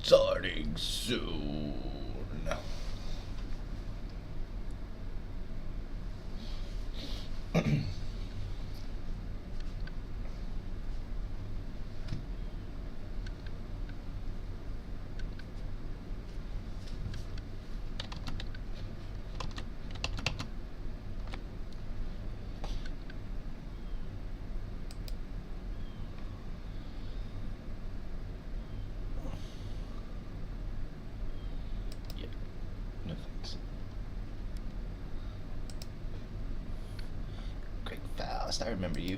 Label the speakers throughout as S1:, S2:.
S1: Starting soon. Yeah, no thanks. Brekfast, I remember you.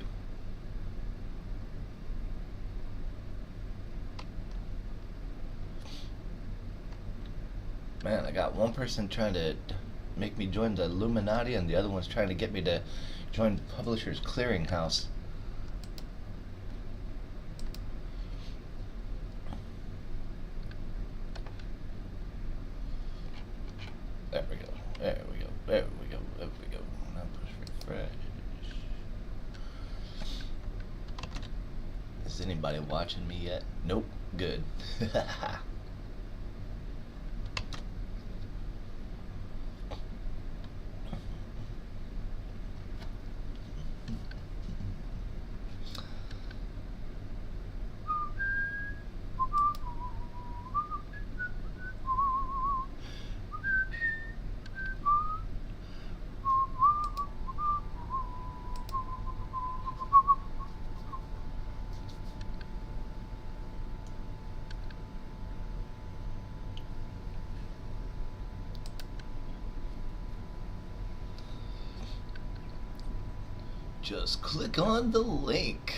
S1: Man, I got one person trying to make me join the Illuminati, and the other one's trying to get me to join Publishers Clearinghouse. There we go. There we go. There we go. There we go. Now push refresh. Is anybody watching me yet? Nope. Good. Just click on the link.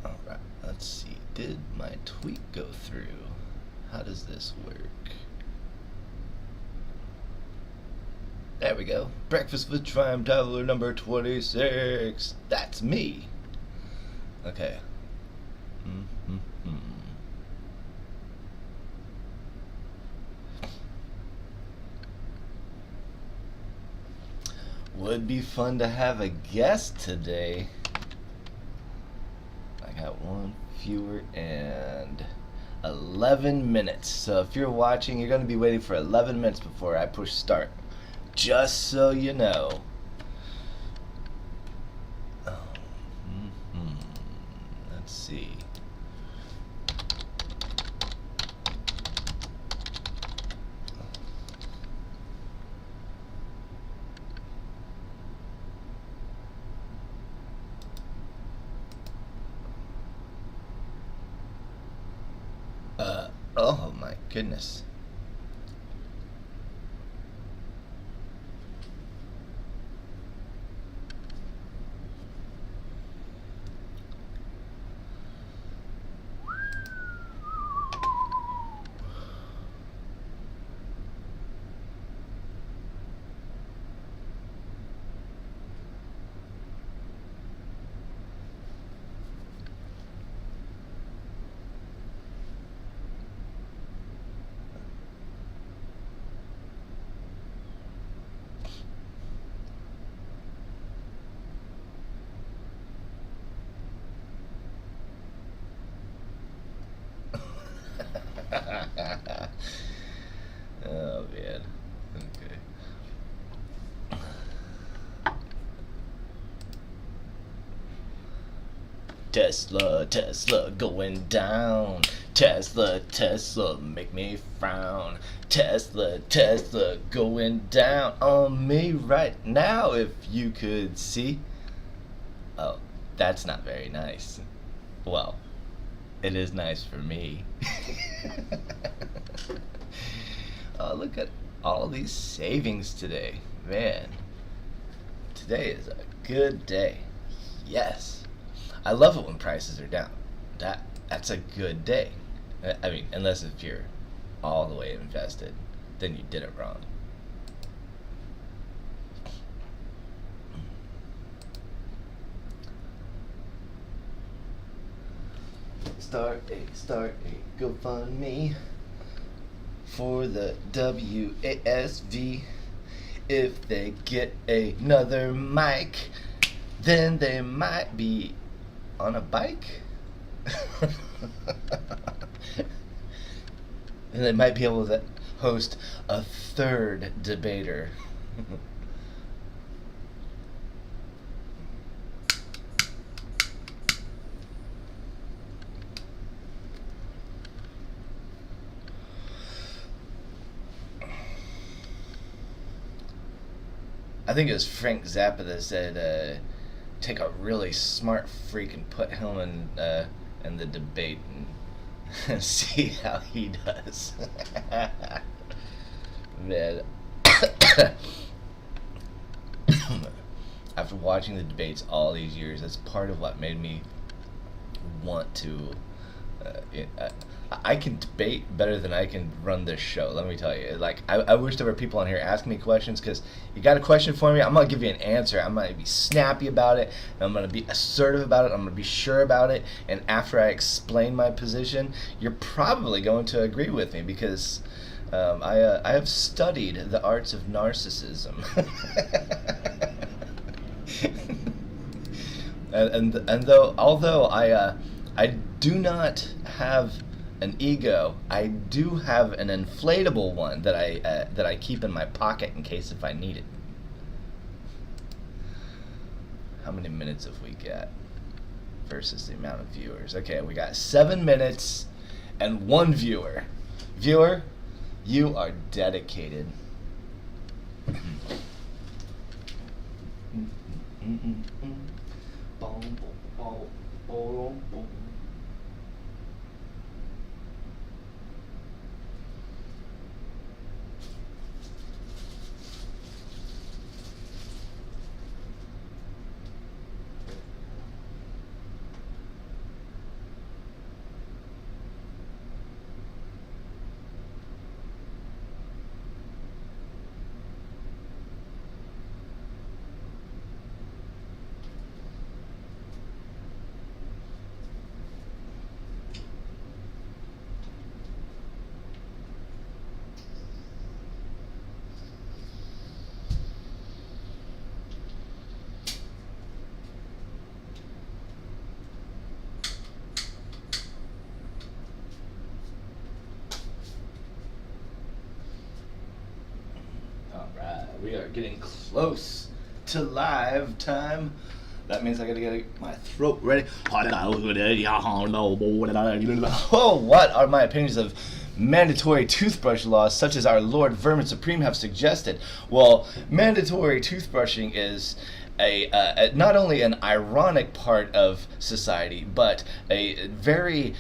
S1: Alright, let's see. Did my tweet go through? How does this work? There we go. Breakfast with Trime Taveler number 26. That's me. Okay. Would be fun to have a guest today. I got one viewer and 11 minutes. So if you're watching, you're going to be waiting for 11 minutes before I push start. Just so you know. Let's see. my goodness. Oh man. Okay. Tesla, Tesla going down. Tesla, Tesla make me frown. Tesla, Tesla going down on me right now if you could see. Oh, that's not very nice. Well, it is nice for me. Oh, look at all these savings today. Man, today is a good day. Yes. I love it when prices are down. That's a good day. I mean, unless if you're all the way invested, then you did it wrong. Start a GoFundMe for the WASV. If they get another mic, then they might be on a bike. And they might be able to host a third debater. I think it was Frank Zappa that said, take a really smart freak and put him in the debate and see how he does. Man. After watching the debates all these years, that's part of what made me want to I can debate better than I can run this show. Let me tell you. Like, I wish there were people on here asking me questions, because you got a question for me, I'm going to give you an answer. I'm going to be snappy about it. I'm going to be assertive about it. I'm going to be sure about it. And after I explain my position, you're probably going to agree with me, because I have studied the arts of narcissism. Although I do not have an ego, I do have an inflatable one that I keep in my pocket in case if I need it. How many minutes have we got versus the amount of viewers? Okay, we got 7 minutes and 1 viewer. Viewer, you are dedicated. We are getting close to live time. That means I gotta get my throat ready. Oh, what are my opinions of mandatory toothbrush laws such as our Lord Vermin Supreme have suggested? Well, mandatory toothbrushing is not only an ironic part of society, but a very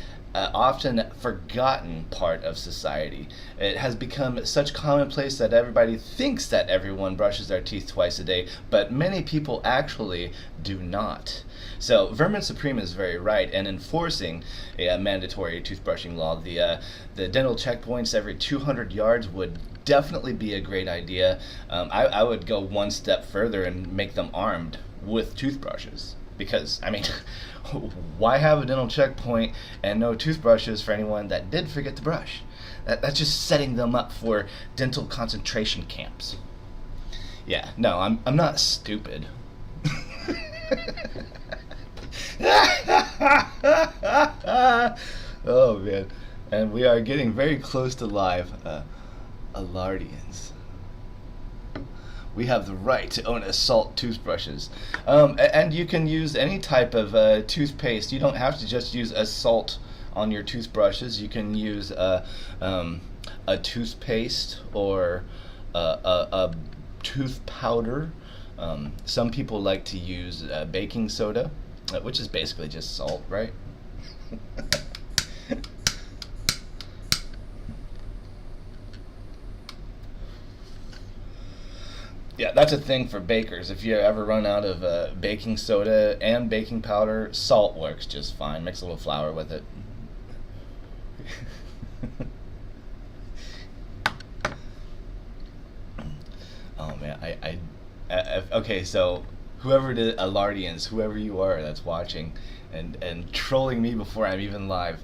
S1: often forgotten part of society. It has become such commonplace that everybody thinks that everyone brushes their teeth twice a day, but many people actually do not. So Vermin Supreme is very right, and enforcing a mandatory toothbrushing law, the dental checkpoints every 200 yards would definitely be a great idea. I would go one step further and make them armed with toothbrushes. Because, I mean, why have a dental checkpoint and no toothbrushes for anyone that did forget to brush? That's just setting them up for dental concentration camps. Yeah, no, I'm not stupid. Oh, man. And we are getting very close to live. Alardians. We have the right to own assault toothbrushes. And you can use any type of toothpaste. You don't have to just use assault on your toothbrushes. You can use a toothpaste or a tooth powder. Some people like to use baking soda, which is basically just salt, right? Yeah, that's a thing for bakers. If you ever run out of baking soda and baking powder, salt works just fine. Mix a little flour with it. Oh man, okay, so whoever the Alardians, whoever you are that's watching and trolling me before I'm even live,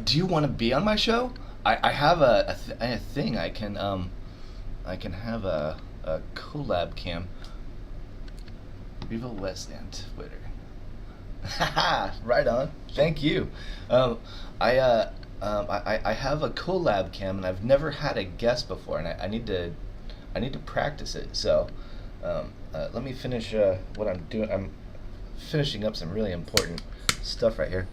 S1: do you want to be on my show? I have a thing. I can have a collab cam. Viva Wesley on Twitter. Haha, right on. Thank you. I have a collab cam, and I've never had a guest before, and I need to practice it. So let me finish what I'm doing. I'm finishing up some really important stuff right here.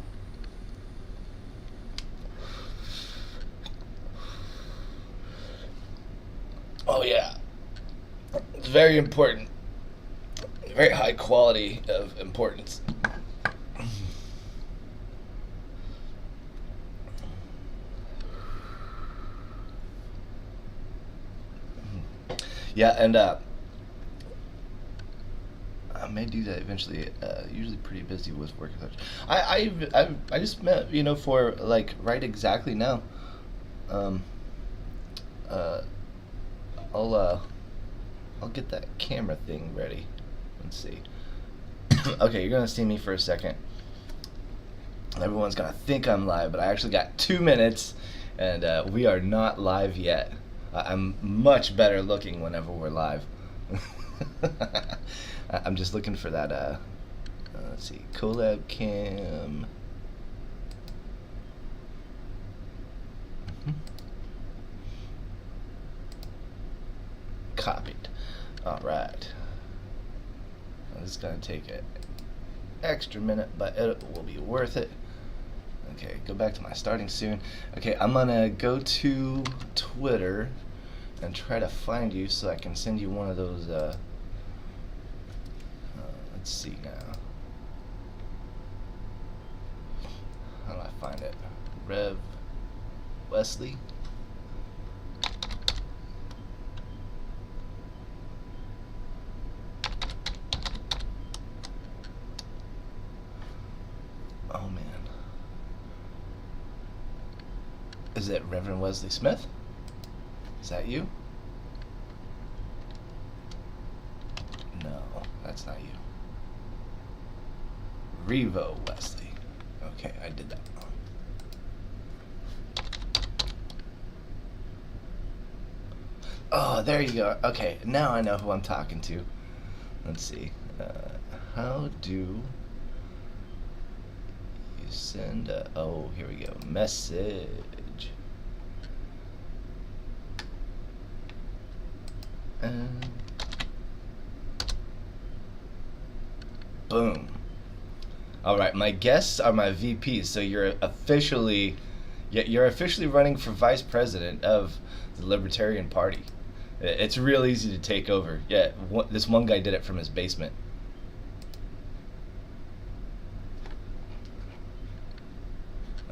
S1: Oh yeah, it's very important, very high quality of importance. Yeah, and I may do that eventually. Usually pretty busy with work and such. I just meant, for like right exactly now. I'll get that camera thing ready. Let's see. Okay, you're gonna see me for a second. Everyone's gonna think I'm live, but I actually got 2 minutes, and we are not live yet. I'm much better looking whenever we're live. I'm just looking for that. Let's see, collab cam. Copied. All right. This is gonna take an extra minute, but it will be worth it. Okay, go back to my starting soon. Okay, I'm gonna go to Twitter and try to find you so I can send you one of those. Let's see now. How do I find it? Rev Wesley. Oh man. Is it Reverend Wesley Smith? Is that you? No, that's not you. Revo Wesley. Okay, I did that wrong. Oh, there you go. Okay, now I know who I'm talking to. Let's see. How do you send a... Oh, here we go. Message. Boom. Alright, my guests are my VPs, so you're officially running for vice president of the Libertarian Party. It's real easy to take over. Yeah, this one guy did it from his basement.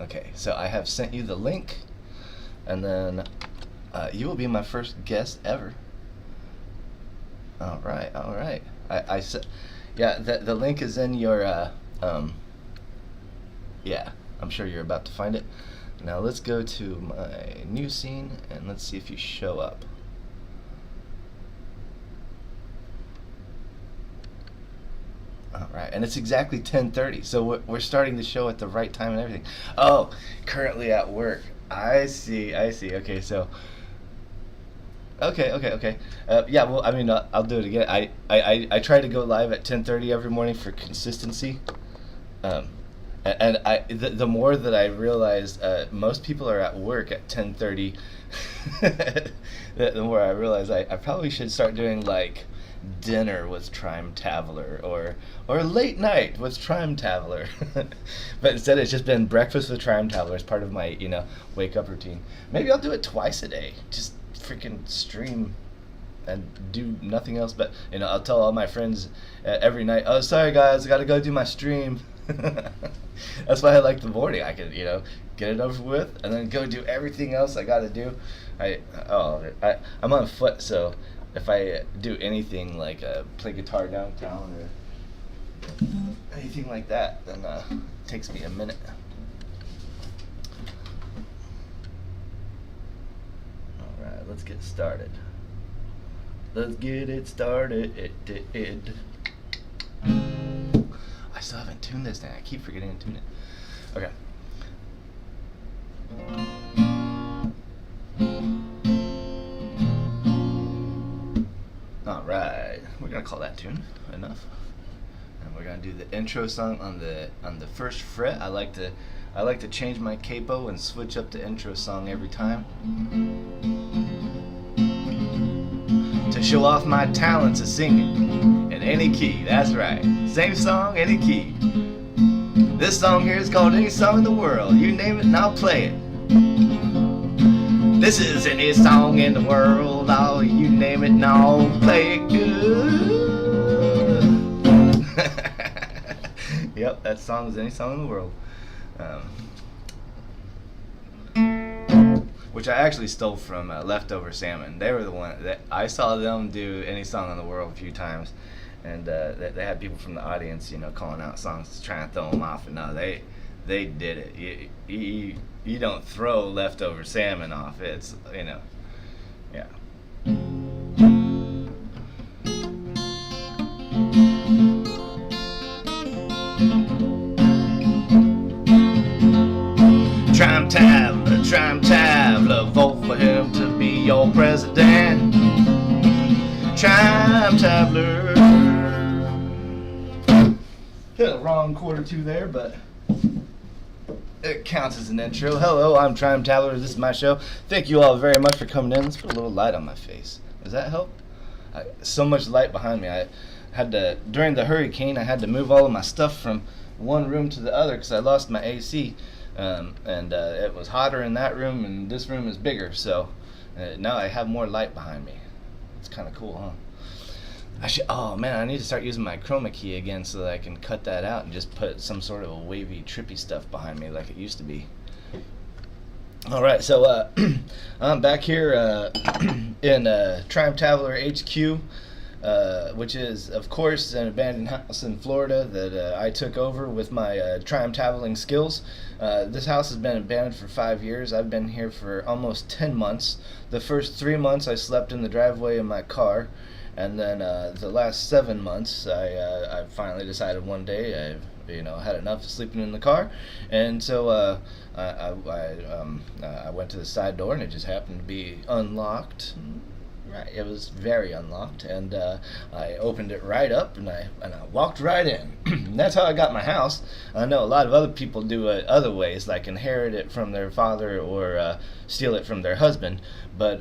S1: Okay, so I have sent you the link, and then you will be my first guest ever. All right, all right. I said, yeah. The link is in your. Yeah, I'm sure you're about to find it. Now let's go to my new scene and let's see if you show up. All right, and it's exactly 10:30, so we're starting the show at the right time and everything. Oh, currently at work. I see. I see. Okay, so. Okay. Yeah, well, I mean, I'll do it again. I try to go live at 10:30 every morning for consistency. Um, and the more that I realize most people are at work at 10:30, the more I realize I probably should start doing like dinner with Trime Taveler or late night with Trime Taveler. But instead it's just been breakfast with Trime Taveler as part of my, wake up routine. Maybe I'll do it twice a day. Just freaking stream and do nothing else but, I'll tell all my friends every night, oh, sorry guys, I gotta go do my stream. That's why I like the morning. I can, get it over with and then go do everything else I gotta do. I'm on foot, so if I do anything like play guitar downtown or anything like that, then it takes me a minute. Alright, let's get started. Let's get it started. I still haven't tuned this thing. I keep forgetting to tune it. Okay. Alright, we're gonna call that tune enough, and we're gonna do the intro song on the first fret. I like to change my capo and switch up the intro song every time to show off my talents of singing in any key. That's right, same song, any key. This song here is called Any Song in the World. You name it and I'll play it. This is any song in the world, oh, you name it and I'll play it good. Yep, that song is Any Song in the World. Which I actually stole from Leftover Salmon. They were the one that I saw them do Any Song in the World a few times, and they had people from the audience, calling out songs, trying to throw them off, and no, they did it. You don't throw Leftover Salmon off. It's, yeah. Trime Taveler, vote for him to be your president. Trime Taveler. Hit a wrong quarter two there, but it counts as an intro. Hello, I'm Trime Taveler. This is my show. Thank you all very much for coming in. Let's put a little light on my face. Does that help? So much light behind me. I had to, during the hurricane, I had to move all of my stuff from one room to the other because I lost my AC. And it was hotter in that room, and this room is bigger, so now I have more light behind me. It's kind of cool, huh? Oh man, I need to start using my chroma key again so that I can cut that out and just put some sort of a wavy, trippy stuff behind me like it used to be. Alright, so I'm back here in Trime Taveler HQ, which is, of course, an abandoned house in Florida that I took over with my Trime Taveling skills. This house has been abandoned for 5 years. I've been here for almost 10 months. The first 3 months I slept in the driveway in my car, and then the last 7 months I finally decided one day I've had enough of sleeping in the car, and so I went to the side door and it just happened to be unlocked. Right, it was very unlocked, and I opened it right up, and I walked right in. And that's how I got my house. I know a lot of other people do it other ways, like inherit it from their father or steal it from their husband. But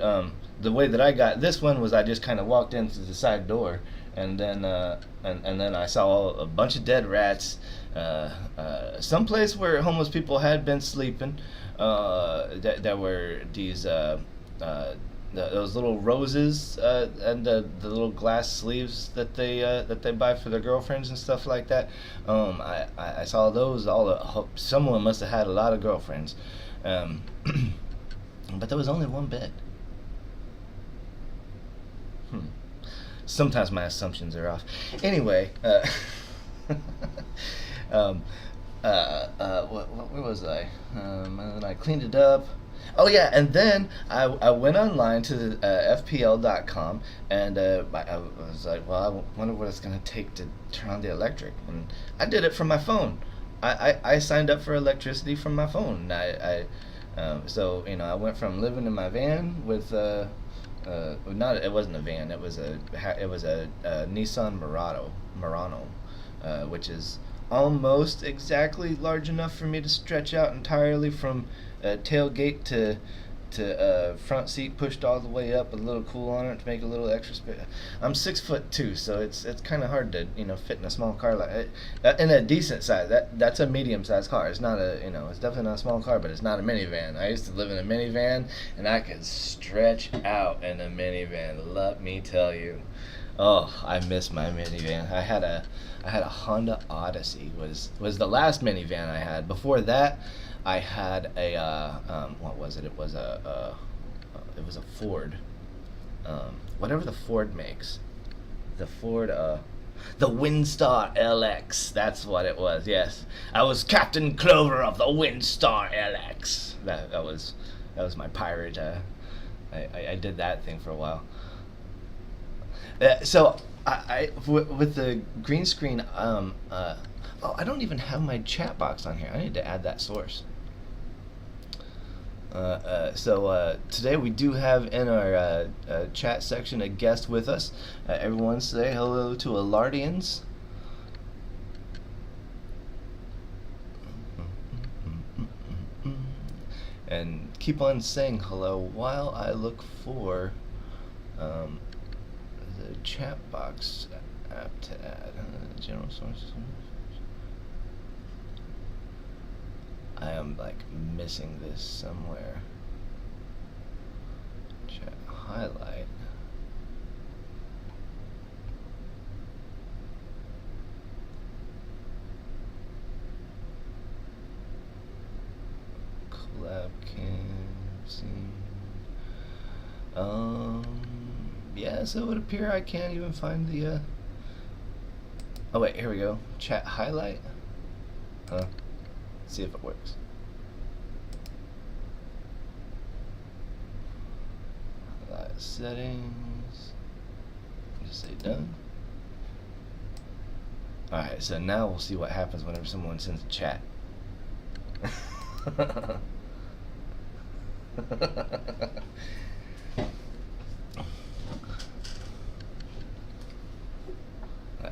S1: the way that I got this one was I just kind of walked in through the side door, and then and then I saw a bunch of dead rats. Someplace where homeless people had been sleeping. There were these those little roses and the little glass sleeves that they buy for their girlfriends and stuff like that. I saw those. Someone must have had a lot of girlfriends, um, but there was only one bed. Hmm. Sometimes my assumptions are off. Anyway, um, where was I? And I cleaned it up. Oh yeah, and then I went online to the, FPL.com, and I was like, well, I wonder what it's gonna take to turn on the electric, and I did it from my phone. I signed up for electricity from my phone. So I went from living in my van with not it wasn't a van, it was a Nissan Murano, which is almost exactly large enough for me to stretch out entirely from tailgate to front seat, pushed all the way up with a little cool on it to make a little extra space. I'm 6'2", so it's kind of hard to fit in a small car like in a decent size. That's a medium sized car. It's not it's definitely not a small car, but it's not a minivan. I used to live in a minivan, and I could stretch out in a minivan. Let me tell you. Oh, I miss my minivan. I had a Honda Odyssey was the last minivan I had. Before that, I had a what was it? It was a Ford. Whatever the Ford makes. The Ford the Windstar LX. That's what it was. Yes, I was Captain Clover of the Windstar LX. That was my pirate. I did that thing for a while. So with the green screen, I don't even have my chat box on here. I need to add that source. So today we do have in our chat section a guest with us. Everyone say hello to Alardians. And keep on saying hello while I look for the chat box app to add. General sources. I am missing this somewhere. Chat highlight. Collab cam scene. Yeah, so it would appear I can't even find the oh wait, here we go. Chat highlight. Let's see if it works. Highlight settings. Just say done. Alright, so now we'll see what happens whenever someone sends a chat.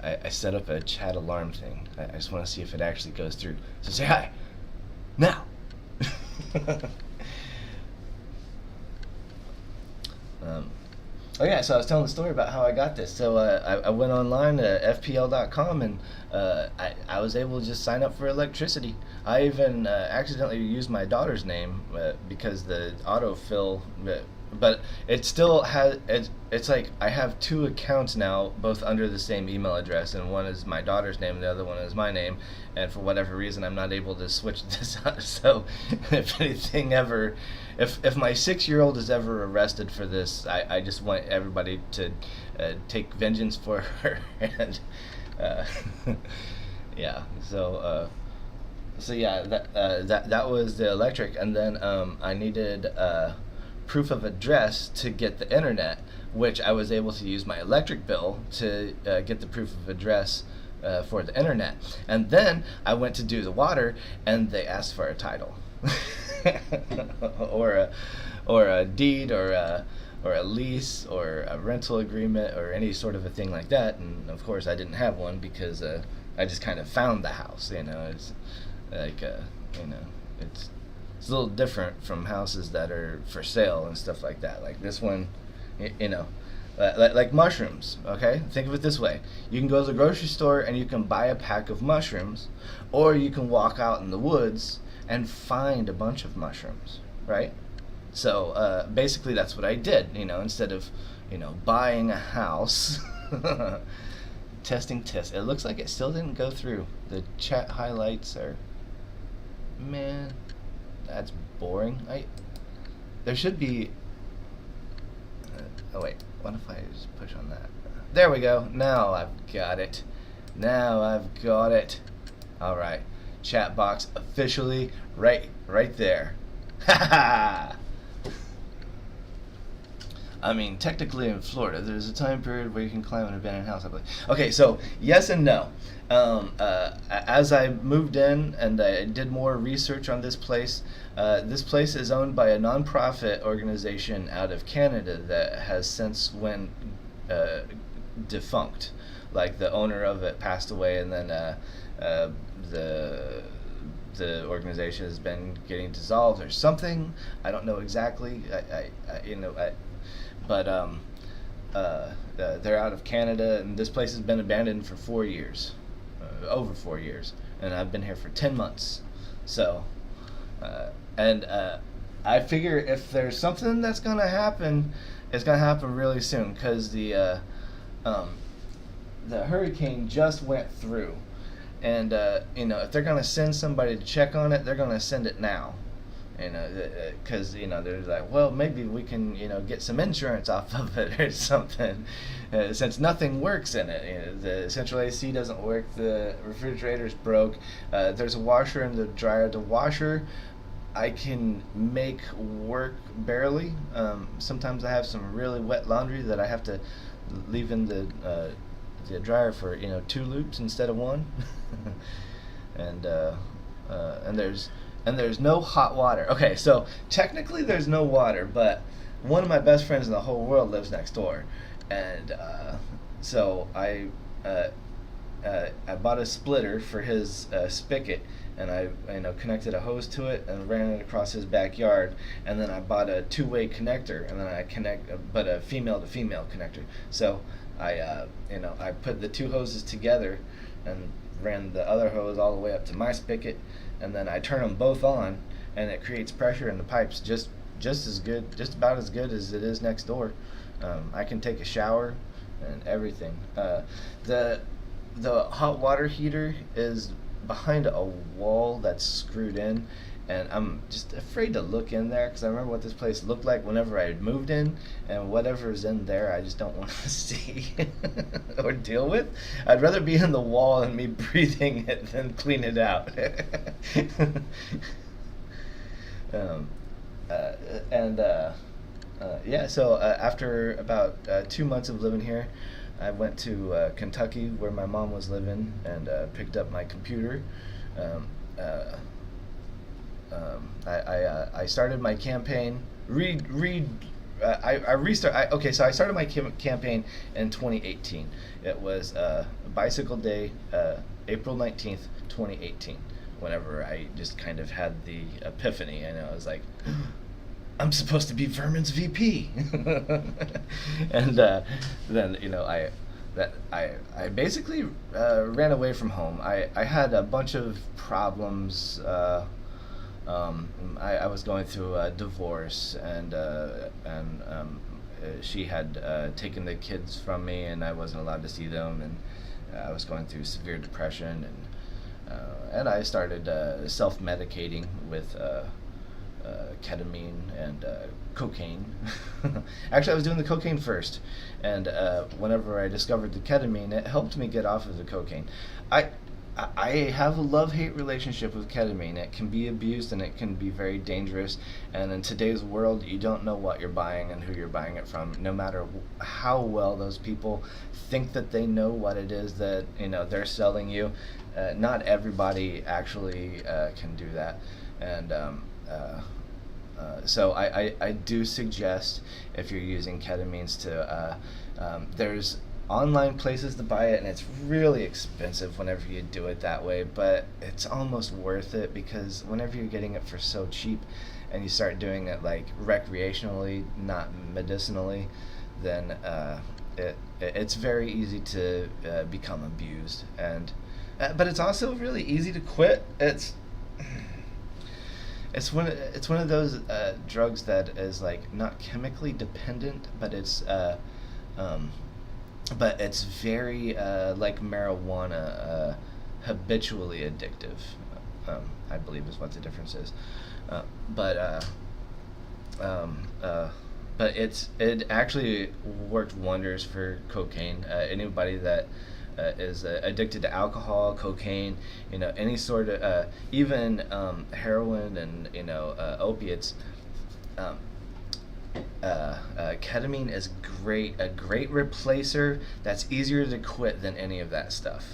S1: I set up a chat alarm thing. I just want to see if it actually goes through. So say hi. Now. Oh yeah, so I was telling the story about how I got this. So I went online to FPL.com, and I was able to just sign up for electricity. I even accidentally used my daughter's name because the autofill, but it still has, it's like I have two accounts now, both under the same email address, and one is my daughter's name and the other one is my name, and for whatever reason I'm not able to switch this out. So if anything ever, if my 6-year-old is ever arrested for this, I just want everybody to take vengeance for her. And yeah, so yeah, that was the electric, and then I needed proof of address to get the internet, which I was able to use my electric bill to get the proof of address for the internet. And then I went to do the water, and they asked for a title, or a deed, or a lease, or a rental agreement, or any sort of a thing like that. And of course, I didn't have one because I just kind of found the house. It's like it's a little different from houses that are for sale and stuff like that. Like this one, like mushrooms, okay? Think of it this way. You can go to the grocery store and you can buy a pack of mushrooms, or you can walk out in the woods and find a bunch of mushrooms, right? So basically, that's what I did. Instead of buying a house, testing test. It looks like it still didn't go through. The chat highlights are, man, that's boring. There should be. Oh wait, what if I just push on that? There we go. Now I've got it. All right, chat box officially right there. Ha ha! I mean, technically in Florida, there's a time period where you can climb an abandoned house, I believe. Okay, so yes and no. As I moved in and I did more research on this place is owned by a nonprofit organization out of Canada that has since went defunct. Like the owner of it passed away, and then the organization has been getting dissolved or something. I don't know exactly. But they're out of Canada, and this place has been abandoned for 4 years, over 4 years, and I've been here for 10 months. So, I figure if there's something that's gonna happen, it's gonna happen really soon, because the hurricane just went through, and if they're gonna send somebody to check on it, they're gonna send it now. Because they're like, well, maybe we can get some insurance off of it or something, since nothing works in it. The central AC doesn't work, the refrigerator's broke, there's a washer in the dryer. The washer I can make work barely. Sometimes I have some really wet laundry that I have to leave in the dryer for 2 loops instead of 1. And there's no hot water. Okay, so technically there's no water, but one of my best friends in the whole world lives next door, and so I bought a splitter for his spigot, and I connected a hose to it and ran it across his backyard, and then I bought a 2-way connector, and then but a female to female connector. So I put the 2 hoses together and ran the other hose all the way up to my spigot, and then I turn them both on, and it creates pressure in the pipes just as good, just about as good as it is next door. I can take a shower and everything. The hot water heater is behind a wall that's screwed in, and I'm just afraid to look in there because I remember what this place looked like whenever I moved in, and whatever's in there I just don't want to see or deal with. I'd rather be in the wall and me breathing it than clean it out. So after about 2 months of living here, I went to Kentucky where my mom was living, and picked up my computer. I started my campaign. So I started my campaign in 2018. It was Bicycle Day, April 19th, 2018. Whenever I just kind of had the epiphany, I was like, I'm supposed to be Vermin's VP. And then I basically ran away from home. I had a bunch of problems. I was going through a divorce, and she had taken the kids from me, and I wasn't allowed to see them, and I was going through severe depression, and I started self-medicating with ketamine and cocaine. Actually, I was doing the cocaine first, and whenever I discovered the ketamine, it helped me get off of the cocaine. I have a love-hate relationship with ketamine. It can be abused, and it can be very dangerous, and in today's world you don't know what you're buying and who you're buying it from, no matter how well those people think that they know what it is that they're selling you. Not everybody actually can do that, and so I do suggest, if you're using ketamines, to there's online places to buy it, and it's really expensive whenever you do it that way, but it's almost worth it, because whenever you're getting it for so cheap and you start doing it like recreationally, not medicinally, then it's very easy to become abused, and but it's also really easy to quit. it's one of those drugs that is like not chemically dependent, um, but it's very like marijuana, habitually addictive. I believe is what the difference is. Uh, but um, uh, but it actually worked wonders for cocaine. Anybody that is addicted to alcohol, cocaine, any sort of even heroin and opiates. Um, Ketamine is a great replacer. That's easier to quit than any of that stuff.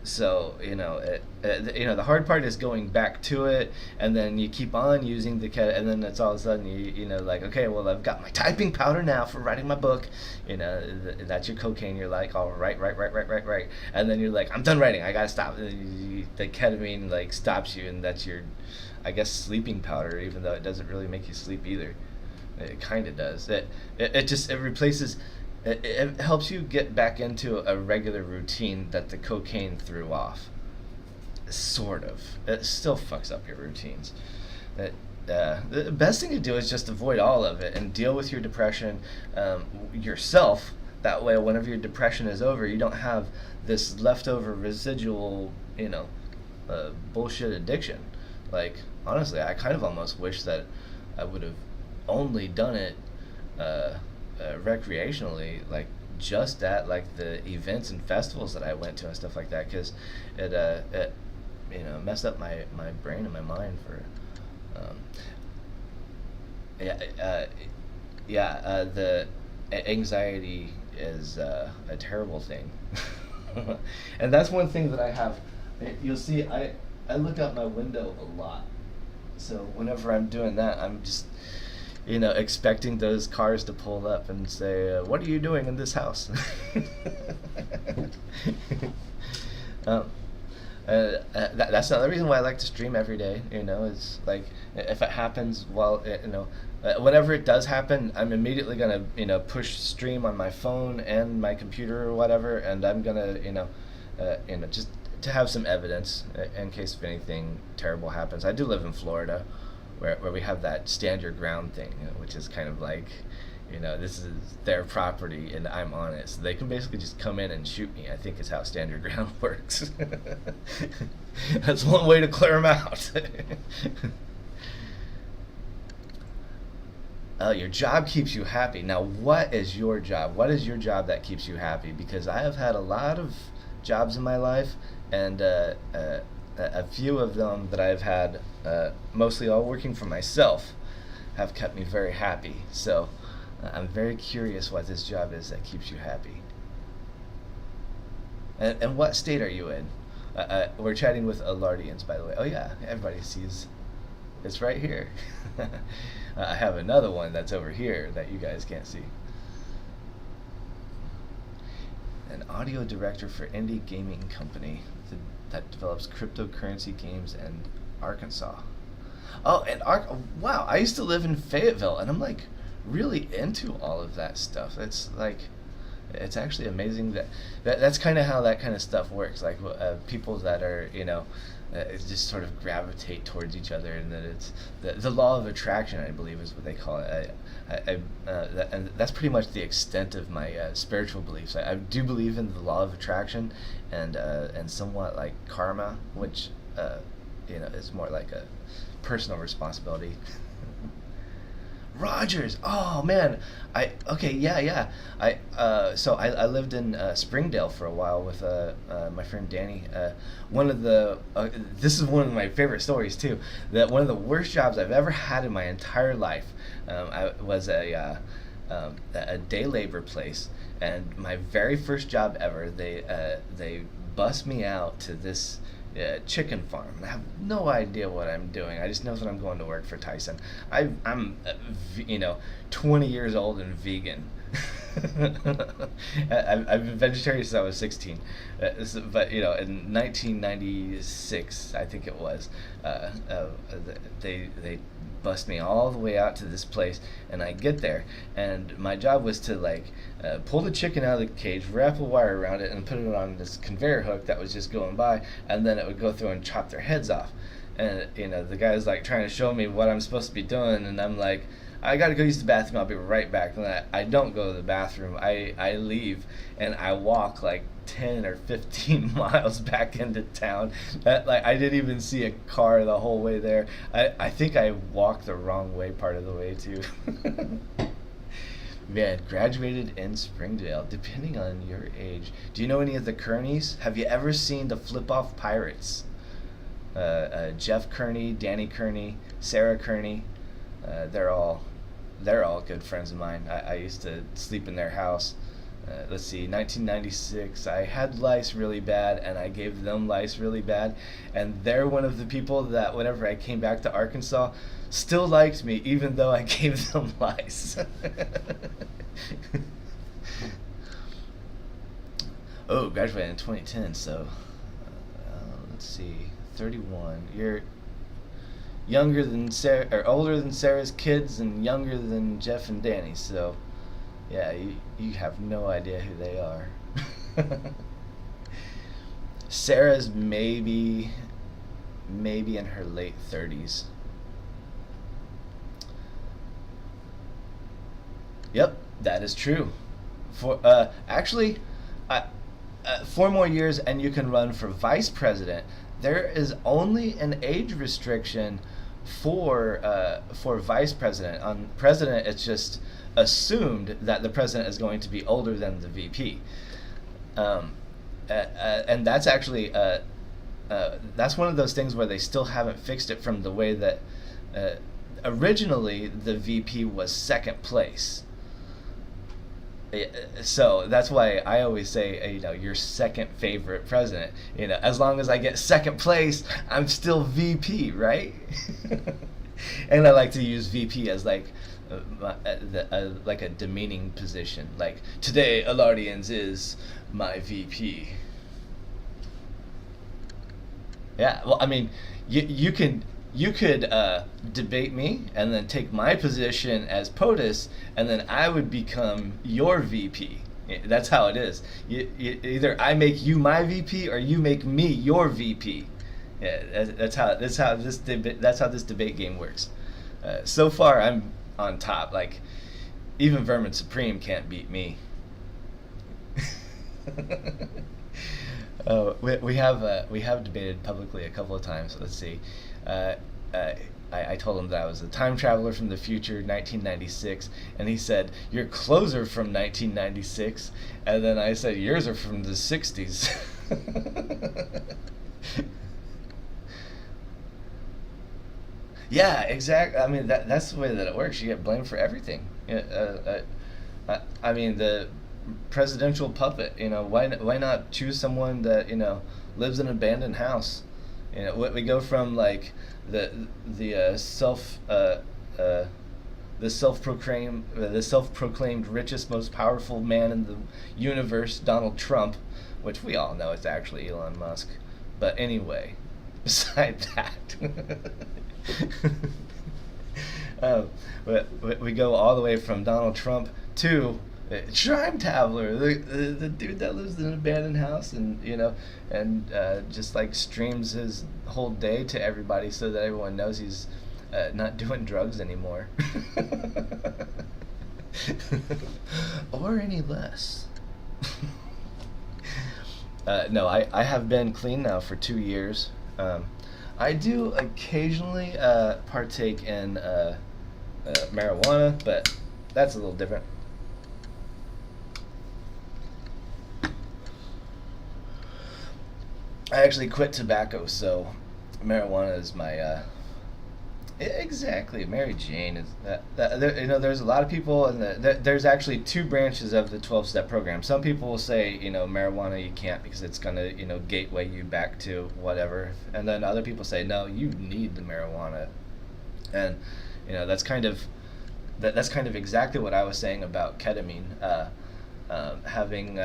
S1: So the hard part is going back to it, and then you keep on using the cat, and then it's all of a sudden like, okay, well, I've got my typing powder now for writing my book. That's your cocaine. You're like, all right, and then you're like, I'm done writing. I gotta stop. The ketamine like stops you, and that's your, I guess, sleeping powder, even though it doesn't really make you sleep either. It kind of does. It replaces. It helps you get back into a regular routine that the cocaine threw off. Sort of. It still fucks up your routines. The best thing to do is just avoid all of it and deal with your depression yourself. That way, whenever your depression is over, you don't have this leftover residual, bullshit addiction. Like, honestly, I kind of almost wish that I would have only done it recreationally, like just at like the events and festivals that I went to and stuff like that, because it messed up my brain and my mind for um, yeah the anxiety is a terrible thing. And that's one thing that I have. You'll see I look out my window a lot, so whenever I'm doing that, I'm just expecting those cars to pull up and say, "What are you doing in this house?" That's another reason why I like to stream every day. It's like if it happens whenever it does happen, I'm immediately gonna push stream on my phone and my computer or whatever, and I'm gonna just to have some evidence in case if anything terrible happens. I do live in Florida, where we have that stand your ground thing, which is kind of like, this is their property and I'm on it, so they can basically just come in and shoot me. I think is how stand your ground works. That's one way to clear them out. Your job keeps you happy. Now, what is your job? What is your job that keeps you happy? Because I have had a lot of jobs in my life, and a few of them that I've had, mostly all working for myself, have kept me very happy. So I'm very curious what this job is that keeps you happy. And what state are you in? We're chatting with Alardians, by the way. Oh yeah, everybody sees. It's right here. I have another one that's over here that you guys can't see. An audio director for indie gaming company that develops cryptocurrency games in Arkansas. Oh, and wow, I used to live in Fayetteville, and I'm like really into all of that stuff. It's actually amazing that's kind of how that kind of stuff works. Like people that are just sort of gravitate towards each other, and that it's the law of attraction, I believe, is what they call it. And that's pretty much the extent of my spiritual beliefs. I do believe in the law of attraction, and somewhat like karma, which is more like a personal responsibility. Rogers. Oh man, so I lived in Springdale for a while with my friend Danny. This is one of my favorite stories too. That one of the worst jobs I've ever had in my entire life. I was a day labor place, and my very first job ever. They bust me out to this chicken farm, and I have no idea what I'm doing. I just know that I'm going to work for Tyson. I'm 20 years old and vegan. I've been vegetarian since I was 16, but in 1996, I think it was, they bust me all the way out to this place, and I get there, and my job was to pull the chicken out of the cage, wrap a wire around it, and put it on this conveyor hook that was just going by, and then it would go through and chop their heads off. and the guy's like trying to show me what I'm supposed to be doing, and I'm like, I gotta go use the bathroom. I'll be right back. And I don't go to the bathroom. I leave and I walk like 10 or 15 miles back into town. Like I didn't even see a car the whole way there. I think I walked the wrong way part of the way too. Man, graduated in Springdale. Depending on your age, do you know any of the Kearneys? Have you ever seen the Flip Off Pirates? Jeff Kearney, Danny Kearney, Sarah Kearney. They're all good friends of mine. I used to sleep in their house. Let's see, 1996, I had lice really bad, and I gave them lice really bad, and they're one of the people that whenever I came back to Arkansas, still liked me, even though I gave them lice. Oh, graduated in 2010, so, let's see, 31. You're younger than Sarah, or older than Sarah's kids, and younger than Jeff and Danny, so yeah, you have no idea who they are. Sarah's maybe in her late 30s. Yep, that is true. For actually, 4 more years and you can run for vice president. There is only an age restriction for vice president. On president, it's just assumed that the president is going to be older than the VP, and that's actually that's one of those things where they still haven't fixed it from the way that originally the VP was second place. So that's why I always say, your second favorite president. As long as I get second place, I'm still VP, right? And I like to use VP as like a demeaning position. Like, today, Alardians is my VP. Yeah, well, I mean, you could debate me and then take my position as POTUS, and then I would become your VP. That's how it is. Either I make you my VP or you make me your VP. Yeah, that's how this debate game works. So far, I'm on top. Like, even Vermin Supreme can't beat me. We have debated publicly a couple of times. Let's see. I told him that I was a time traveler from the future, 1996, and he said, "Your clothes are from 1996," and then I said, "Yours are from the 60s." Yeah, exactly. I mean, that's the way that it works. You get blamed for everything. I mean, the presidential puppet. Why not choose someone that lives in an abandoned house? We go from like the self-proclaimed richest, most powerful man in the universe, Donald Trump, which we all know is actually Elon Musk. But anyway, beside that, we go all the way from Donald Trump to Trime Taveler, the dude that lives in an abandoned house and just like streams his whole day to everybody so that everyone knows he's not doing drugs anymore. Or any less. No, I have been clean now for 2 years. I do occasionally partake in marijuana, but that's a little different. I actually quit tobacco, so marijuana is my exactly. Mary Jane is there's a lot of people, and there's actually 2 branches of the 12-step program. Some people will say marijuana you can't because it's gonna gateway you back to whatever, and then other people say no, you need the marijuana, and that's kind of exactly what I was saying about ketamine, having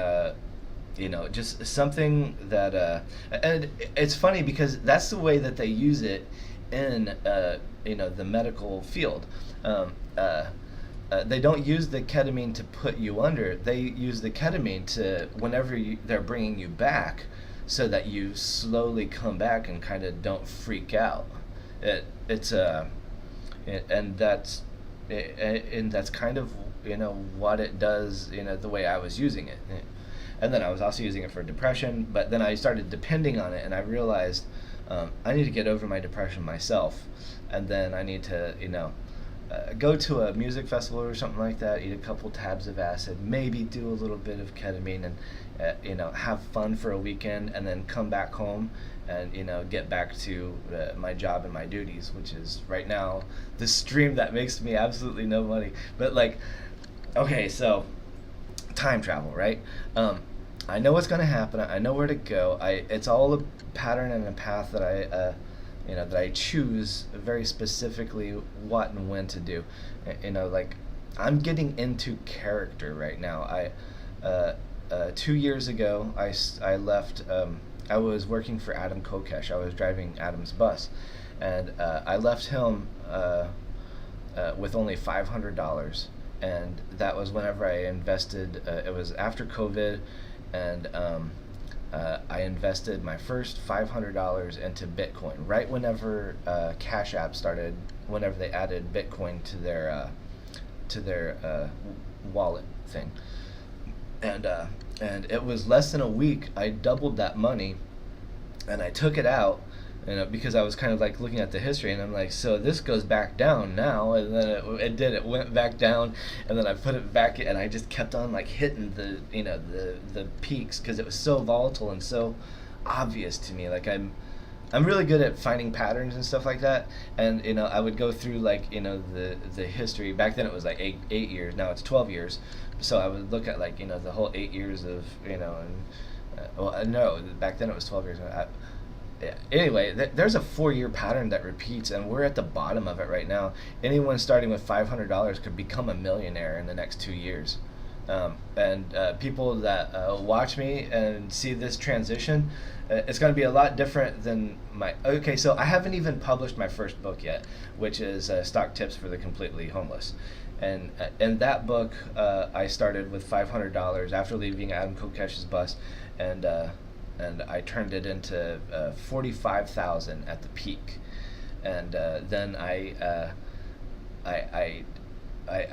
S1: just something that and it's funny because that's the way that they use it in the medical field. They don't use the ketamine to put you under. They use the ketamine to whenever they're bringing you back, so that you slowly come back and kind of don't freak out. it's and that's kind of what it does, the way I was using it. And then I was also using it for depression, but then I started depending on it, and I realized I need to get over my depression myself, and then I need to go to a music festival or something like that, eat a couple tabs of acid, maybe do a little bit of ketamine, and have fun for a weekend, and then come back home and get back to my job and my duties, which is right now the stream that makes me absolutely no money. But like, okay, so time travel, right? I know what's going to happen. I know where to go. It's all a pattern and a path that I choose very specifically what and when to do. Like, I'm getting into character right now. 2 years ago, I left. I was working for Adam Kokesh. I was driving Adam's bus, and I left him with only $500, and that was whenever I invested. It was after COVID, and I invested my first $500 into Bitcoin right whenever Cash App started. Whenever they added Bitcoin to their wallet thing, and it was less than a week. I doubled that money, and I took it out, because I was kind of like looking at the history, and I'm like, so this goes back down now, and then it went back down, and then I put it back, and I just kept on like hitting the peaks, because it was so volatile and so obvious to me. Like, I'm really good at finding patterns and stuff like that, and I would go through like the history. Back then it was like eight years. Now it's 12 years. So I would look at like the whole 8 years of no, back then it was 12 years. Yeah. Anyway, there's a 4-year pattern that repeats, and we're at the bottom of it right now. Anyone starting with $500 could become a millionaire in the next 2 years. And people that watch me and see this transition, it's going to be a lot different than my. Okay, so I haven't even published my first book yet, which is Stock Tips for the Completely Homeless. And in that book, I started with $500 after leaving Adam Kokesh's bus, and I turned it into $45,000 at the peak, and then I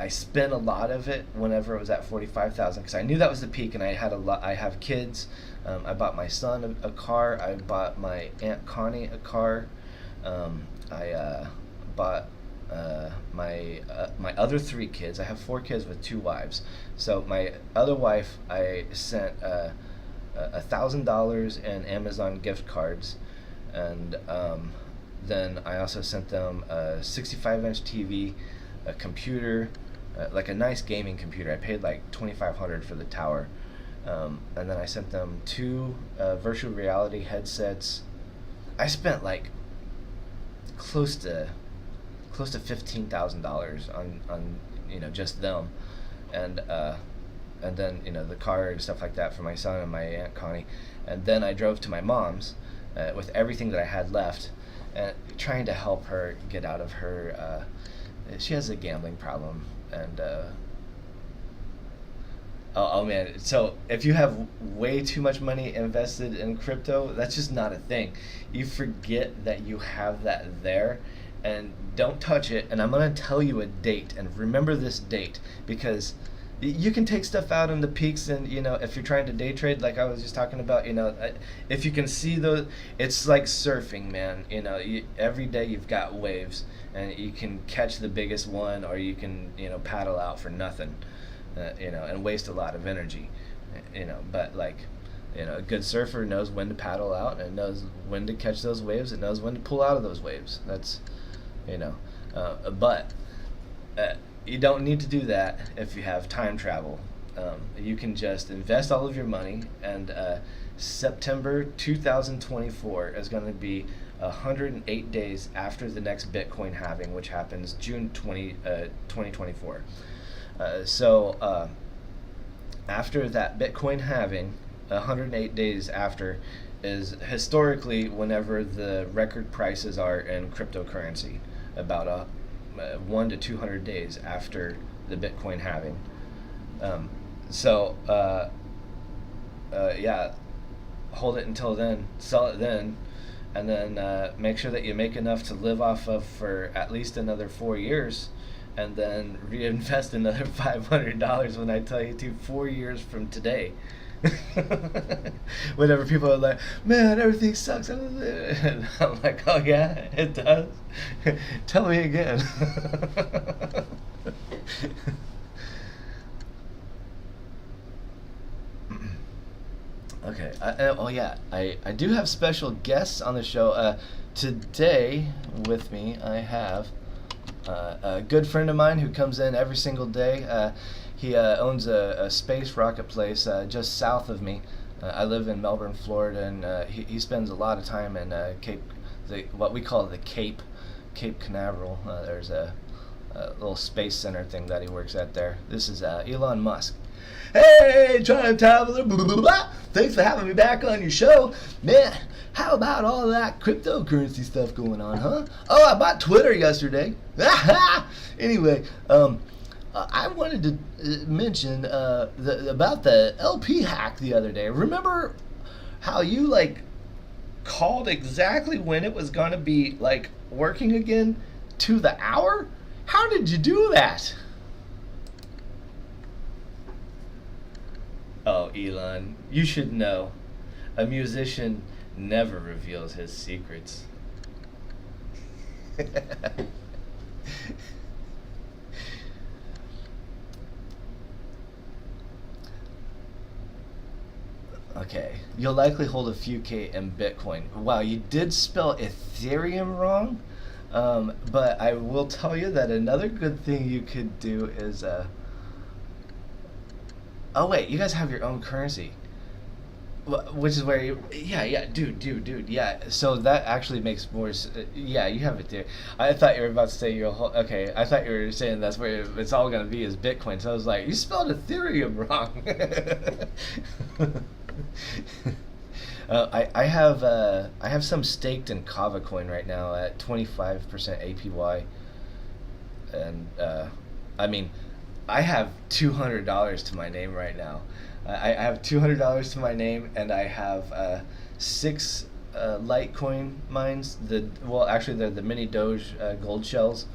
S1: spent a lot of it whenever it was at 45,000, because I knew that was the peak, and I had a lot. I have kids. I bought my son a car. I bought my Aunt Connie a car. I bought my other 3 kids. I have 4 kids with 2 wives. So my other wife, I sent $1,000 in Amazon gift cards, and then I also sent them a 65-inch TV, a computer, like a nice gaming computer. I paid like $2,500 for the tower, and then I sent them 2 virtual reality headsets. I spent like close to $15,000 on just them, and then the car and stuff like that for my son and my Aunt Connie, and then I drove to my mom's with everything that I had left, trying to help her get out of her. She has a gambling problem, and oh man, so if you have way too much money invested in crypto, that's just not a thing. You forget that you have that there, and don't touch it. And I'm going to tell you a date, and remember this date, because you can take stuff out in the peaks, and if you're trying to day trade, like I was just talking about, if you can see those, it's like surfing, man. Every day you've got waves, and you can catch the biggest one, or you can paddle out for nothing, and waste a lot of energy, but like a good surfer knows when to paddle out, and knows when to catch those waves, and knows when to pull out of those waves. That's but you don't need to do that if you have time travel. You can just invest all of your money, and September 2024 is going to be 108 days after the next Bitcoin halving, which happens June 2024. So after that Bitcoin halving, 108 days after is historically whenever the record prices are in cryptocurrency, about 1 to 200 days after the Bitcoin halving. Yeah, hold it until then, sell it then, and then make sure that you make enough to live off of for at least another 4 years, and then reinvest another $500 when I tell you to 4 years from today. Whenever people are like, man, everything sucks, and I'm like, oh yeah, it does. Tell me again. Okay. Oh yeah, I do have special guests on the show. Today with me, I have a good friend of mine who comes in every single day. He owns a space rocket place just south of me. I live in Melbourne, Florida, and he spends a lot of time in what we call the Cape Canaveral. There's a little space center thing that he works at there. This is Elon Musk. Hey, Trime Taveler, blah, blah, blah. Thanks for having me back on your show. Man, how about all that cryptocurrency stuff going on, huh? Oh, I bought Twitter yesterday. Anyway, I wanted to mention about the LP hack the other day. Remember how you, like, called exactly when it was going to be, like, working again to the hour? How did you do that? Oh, Elon, you should know. A musician never reveals his secrets. Okay, you'll likely hold a few K in Bitcoin. Wow, you did spell Ethereum wrong, but I will tell you that another good thing you could do is oh wait, you guys have your own currency, which is where you, yeah, dude, yeah. So that actually makes more. Yeah, you have it there. I thought you were about to say your whole. Okay, I thought you were saying that's where it's all gonna be is Bitcoin. So I was like, you spelled Ethereum wrong. I have some staked in Kava coin right now at 25% APY, and I mean, I have $200 to my name right now. I have $200 to my name, and I have 6 Litecoin mines. Actually, they're the mini Doge gold shells.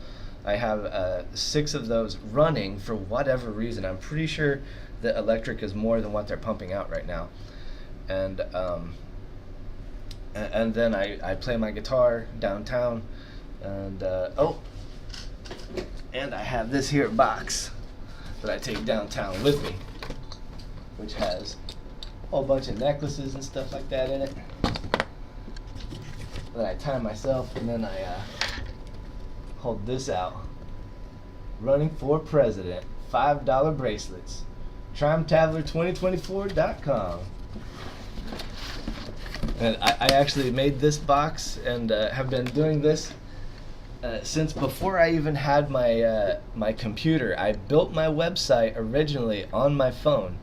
S1: I have 6 of those running for whatever reason. I'm pretty sure the electric is more than what they're pumping out right now, and then I play my guitar downtown, and and I have this here box that I take downtown with me, which has a whole bunch of necklaces and stuff like that in it that I tie myself, and then I hold this out. Running for president, $5 bracelets. TrimeTaveler2024.com. And I actually made this box and have been doing this since before I even had my computer. I built my website originally on my phone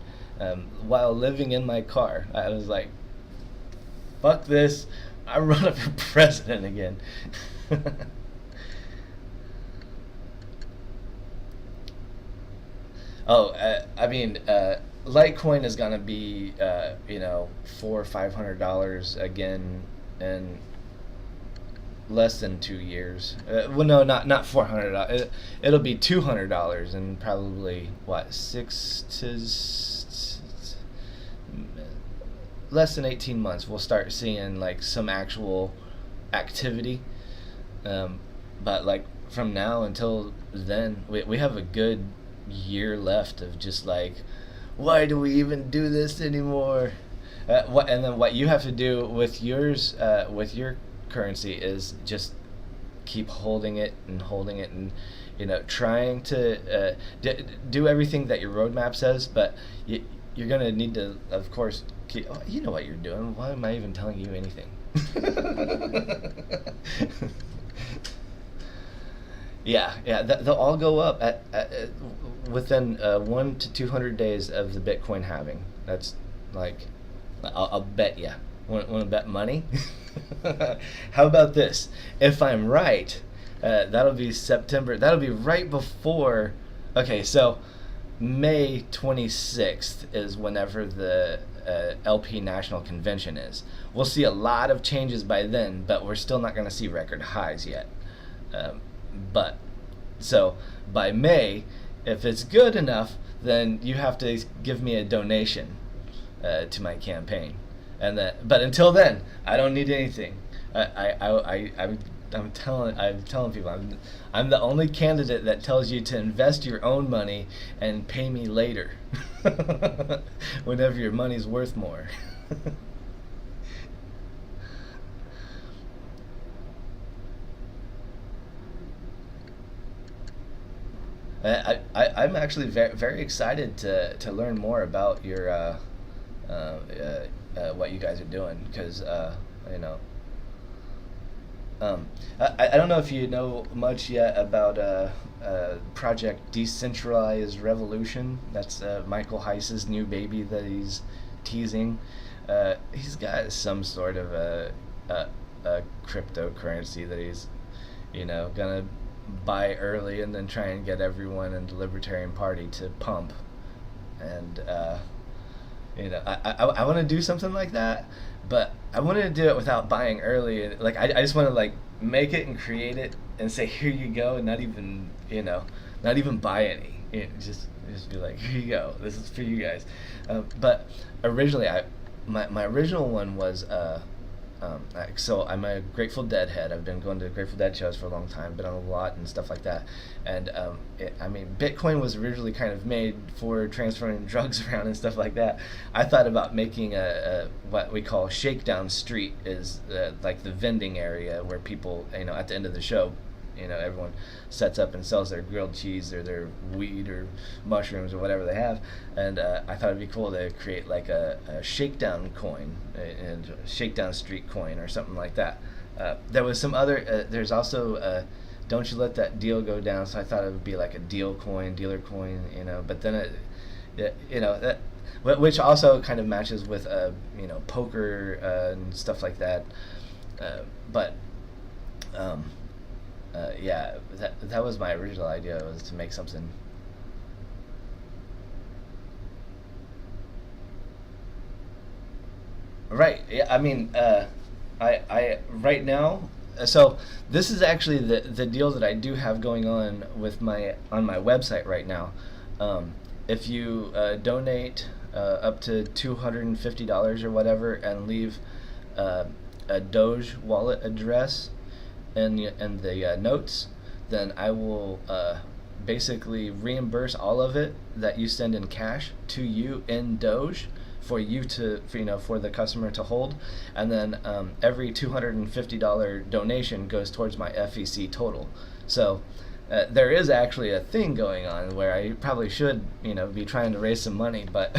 S1: while living in my car. I was like, fuck this, I run up for president again. I mean, Litecoin is gonna be, $400 or $500 again in less than 2 years. Well, no, not $400. It'll be $200 in probably less than 18 months. We'll start seeing like some actual activity. But like from now until then, we have a good year left of just like, why do we even do this anymore? And then what you have to do with yours, with your currency, is just keep holding it and trying to do everything that your roadmap says, but you're gonna need to, of course, you know what you're doing. Why am I even telling you anything? Yeah, they'll all go up at within 1 to 200 days of the Bitcoin halving. That's like, I'll bet you. Want to bet money? How about this? If I'm right, that'll be September. That'll be right before. Okay, so May 26th is whenever the LP National Convention is. We'll see a lot of changes by then, but we're still not going to see record highs yet. Um, but so by May, if it's good enough, then you have to give me a donation to my campaign, and that. But until then, I don't need anything. I'm telling people I'm the only candidate that tells you to invest your own money and pay me later, whenever your money's worth more. I'm actually very, very excited to learn more about your what you guys are doing, because you know I don't know if you know much yet about Project Decentralized Revolution. That's Michael Heiss's new baby that he's teasing. He's got some sort of a cryptocurrency that he's, gonna buy early and then try and get everyone in the Libertarian Party to pump. And I want to do something like that, but I wanted to do it without buying early. Like I just want to like make it and create it and say here you go, and not even buy any. Just be like, here you go, this is for you guys. But originally, my original one was so I'm a Grateful Dead head. I've been going to Grateful Dead shows for a long time, been on a lot and stuff like that. And Bitcoin was originally kind of made for transferring drugs around and stuff like that. I thought about making a what we call Shakedown Street, is like the vending area where people, at the end of the show, everyone sets up and sells their grilled cheese or their weed or mushrooms or whatever they have. And I thought it'd be cool to create like a shakedown coin, and shakedown street coin or something like that. There was some other, there's also don't you let that deal go down. So I thought it would be like a dealer coin, but then that, which also kind of matches with poker and stuff like that. But yeah, that was my original idea, was to make something. Right. Yeah. I right now. So this is actually the deal that I do have going on with on my website right now. If you donate up to $250 or whatever, and leave a Doge wallet address and the notes, then I will basically reimburse all of it that you send in cash to you in Doge for you for the customer to hold, and then every $250 donation goes towards my FEC total. So there is actually a thing going on where I probably should be trying to raise some money, but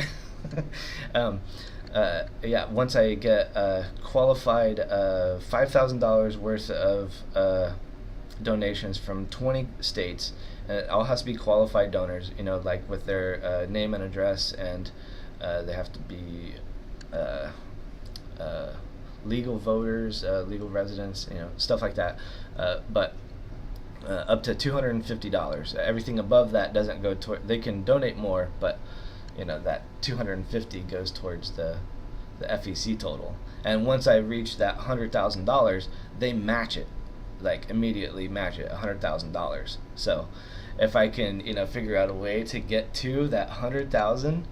S1: yeah, once I get qualified $5,000 worth of donations from 20 states, and it all has to be qualified donors, like with their name and address, and they have to be legal voters, legal residents, stuff like that. But up to $250. Everything above that doesn't go toward. They can donate more, but that 250 goes towards the FEC total. And once I reach that $100,000, they match it, like immediately match it, $100,000. So if I can figure out a way to get to that 100,000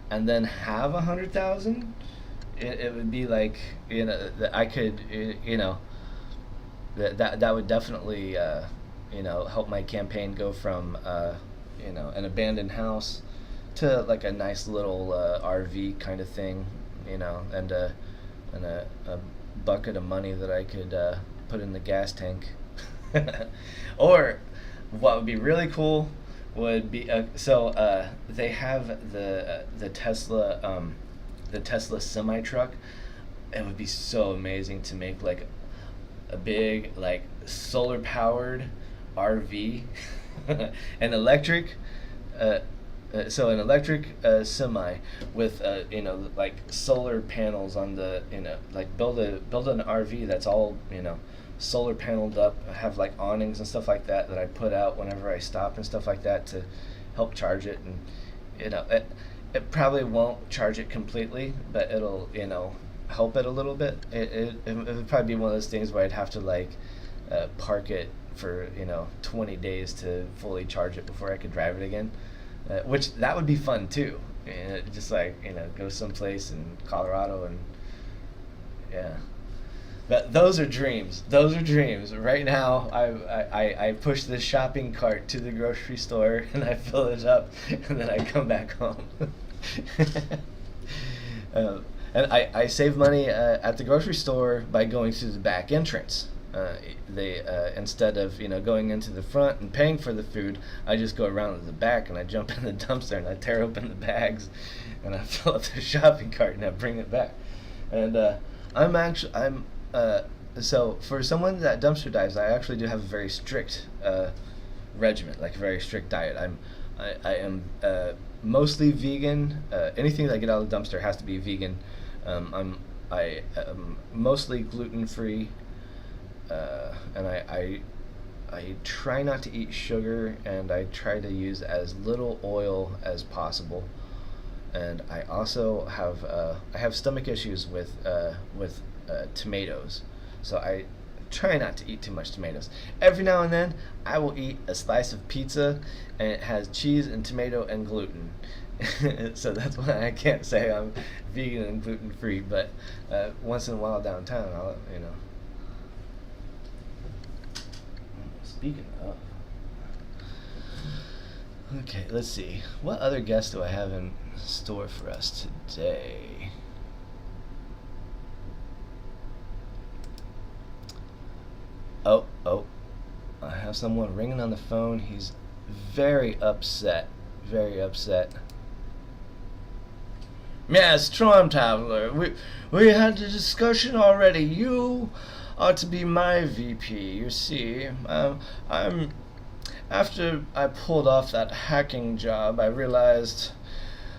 S1: and then have 100,000, it would be like that I could that would definitely help my campaign go from an abandoned house to like a nice little RV kind of thing, and a bucket of money that I could put in the gas tank. Or what would be really cool would be they have the Tesla semi truck. It would be so amazing to make like a big like solar powered RV, an electric. So an electric semi with like solar panels on the like build an RV that's all solar paneled up, have like awnings and stuff like that I put out whenever I stop and stuff like that to help charge it, and it probably won't charge it completely, but it'll help it a little bit. It would probably be one of those things where I'd have to like park it for 20 days to fully charge it before I could drive it again, which that would be fun too. Just like go someplace in Colorado and yeah. But those are dreams. Those are dreams. Right now, I push the shopping cart to the grocery store and I fill it up, and then I come back home. And I save money at the grocery store by going through the back entrance. They instead of going into the front and paying for the food, I just go around to the back and I jump in the dumpster and I tear open the bags, and I fill up the shopping cart and I bring it back. And so for someone that dumpster dives, I actually do have a very strict regimen, like a very strict diet. I am mostly vegan. Anything that I get out of the dumpster has to be vegan. I am mostly gluten free, and I try not to eat sugar, and I try to use as little oil as possible. And I also have stomach issues with tomatoes, so I try not to eat too much tomatoes. Every now and then, I will eat a slice of pizza, and it has cheese and tomato and gluten. So that's why I can't say I'm vegan and gluten free. But once in a while downtown, I'll Speaking of, okay, let's see. What other guests do I have in store for us today? Oh, I have someone ringing on the phone. He's very upset. Very upset. Yes, Trime Taveler. We had a discussion already. You are to be my VP. You see, after I pulled off that hacking job, I realized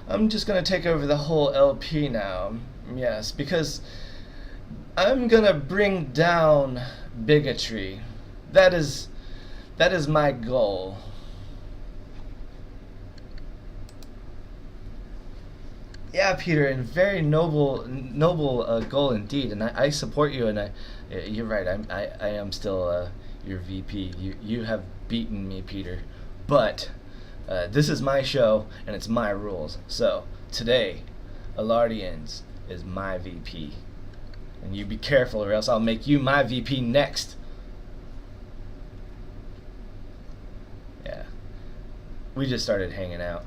S1: I'm just gonna take over the whole LP now. Yes, because I'm gonna bring down bigotry. That is my goal. Yeah, Peter, and very noble goal indeed, and I support you. And you're right. I am still your VP. You have beaten me, Peter, but this is my show and it's my rules. So today, Alardians is my VP, and you be careful, or else I'll make you my VP next. Yeah, we just started hanging out.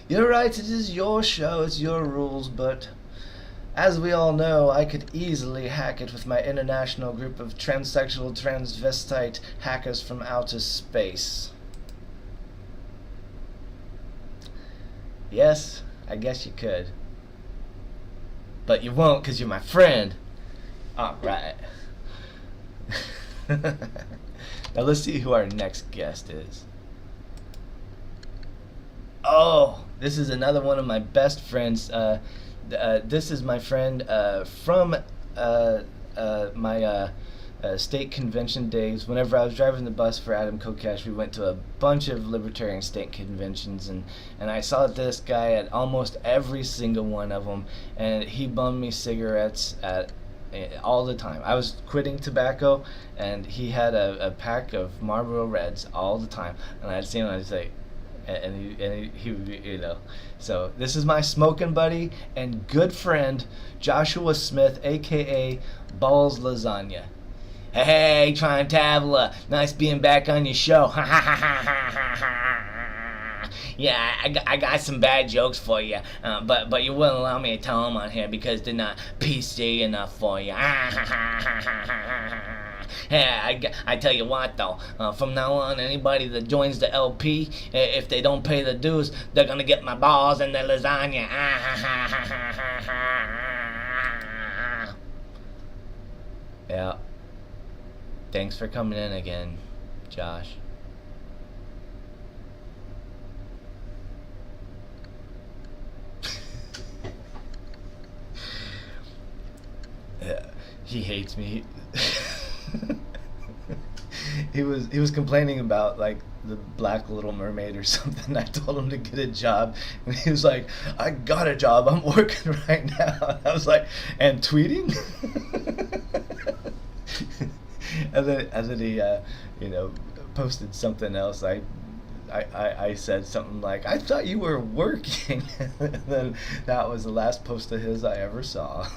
S1: You're right, it is your show, it's your rules, but as we all know, I could easily hack it with my international group of transsexual transvestite hackers from outer space. Yes, I guess you could. But you won't, because you're my friend. Alright. Now let's see who our next guest is. Oh, this is another one of my best friends. This is my friend from my state convention days. Whenever I was driving the bus for Adam Kokesh, we went to a bunch of libertarian state conventions, and I saw this guy at almost every single one of them, and he bummed me cigarettes all the time. I was quitting tobacco, and he had a pack of Marlboro Reds all the time, and I'd see him and I'd say, and he would, So this is my smoking buddy and good friend, Joshua Smith, aka Balls Lasagna. Hey, Trime Taveler, nice being back on your show. Yeah, I got some bad jokes for you, but you wouldn't allow me to tell them on here because they're not PC enough for you. Yeah, I tell you what though, from now on, anybody that joins the LP, if they don't pay the dues, they're gonna get my balls and the lasagna. Yeah. Thanks for coming in again, Josh. Yeah, he hates me. he was complaining about like the Black Little Mermaid or something. I told him to get a job, and he was like, "I got a job. I'm working right now." And I was like, "And tweeting?" and then he posted something else. I said something like, "I thought you were working." And then that was the last post of his I ever saw.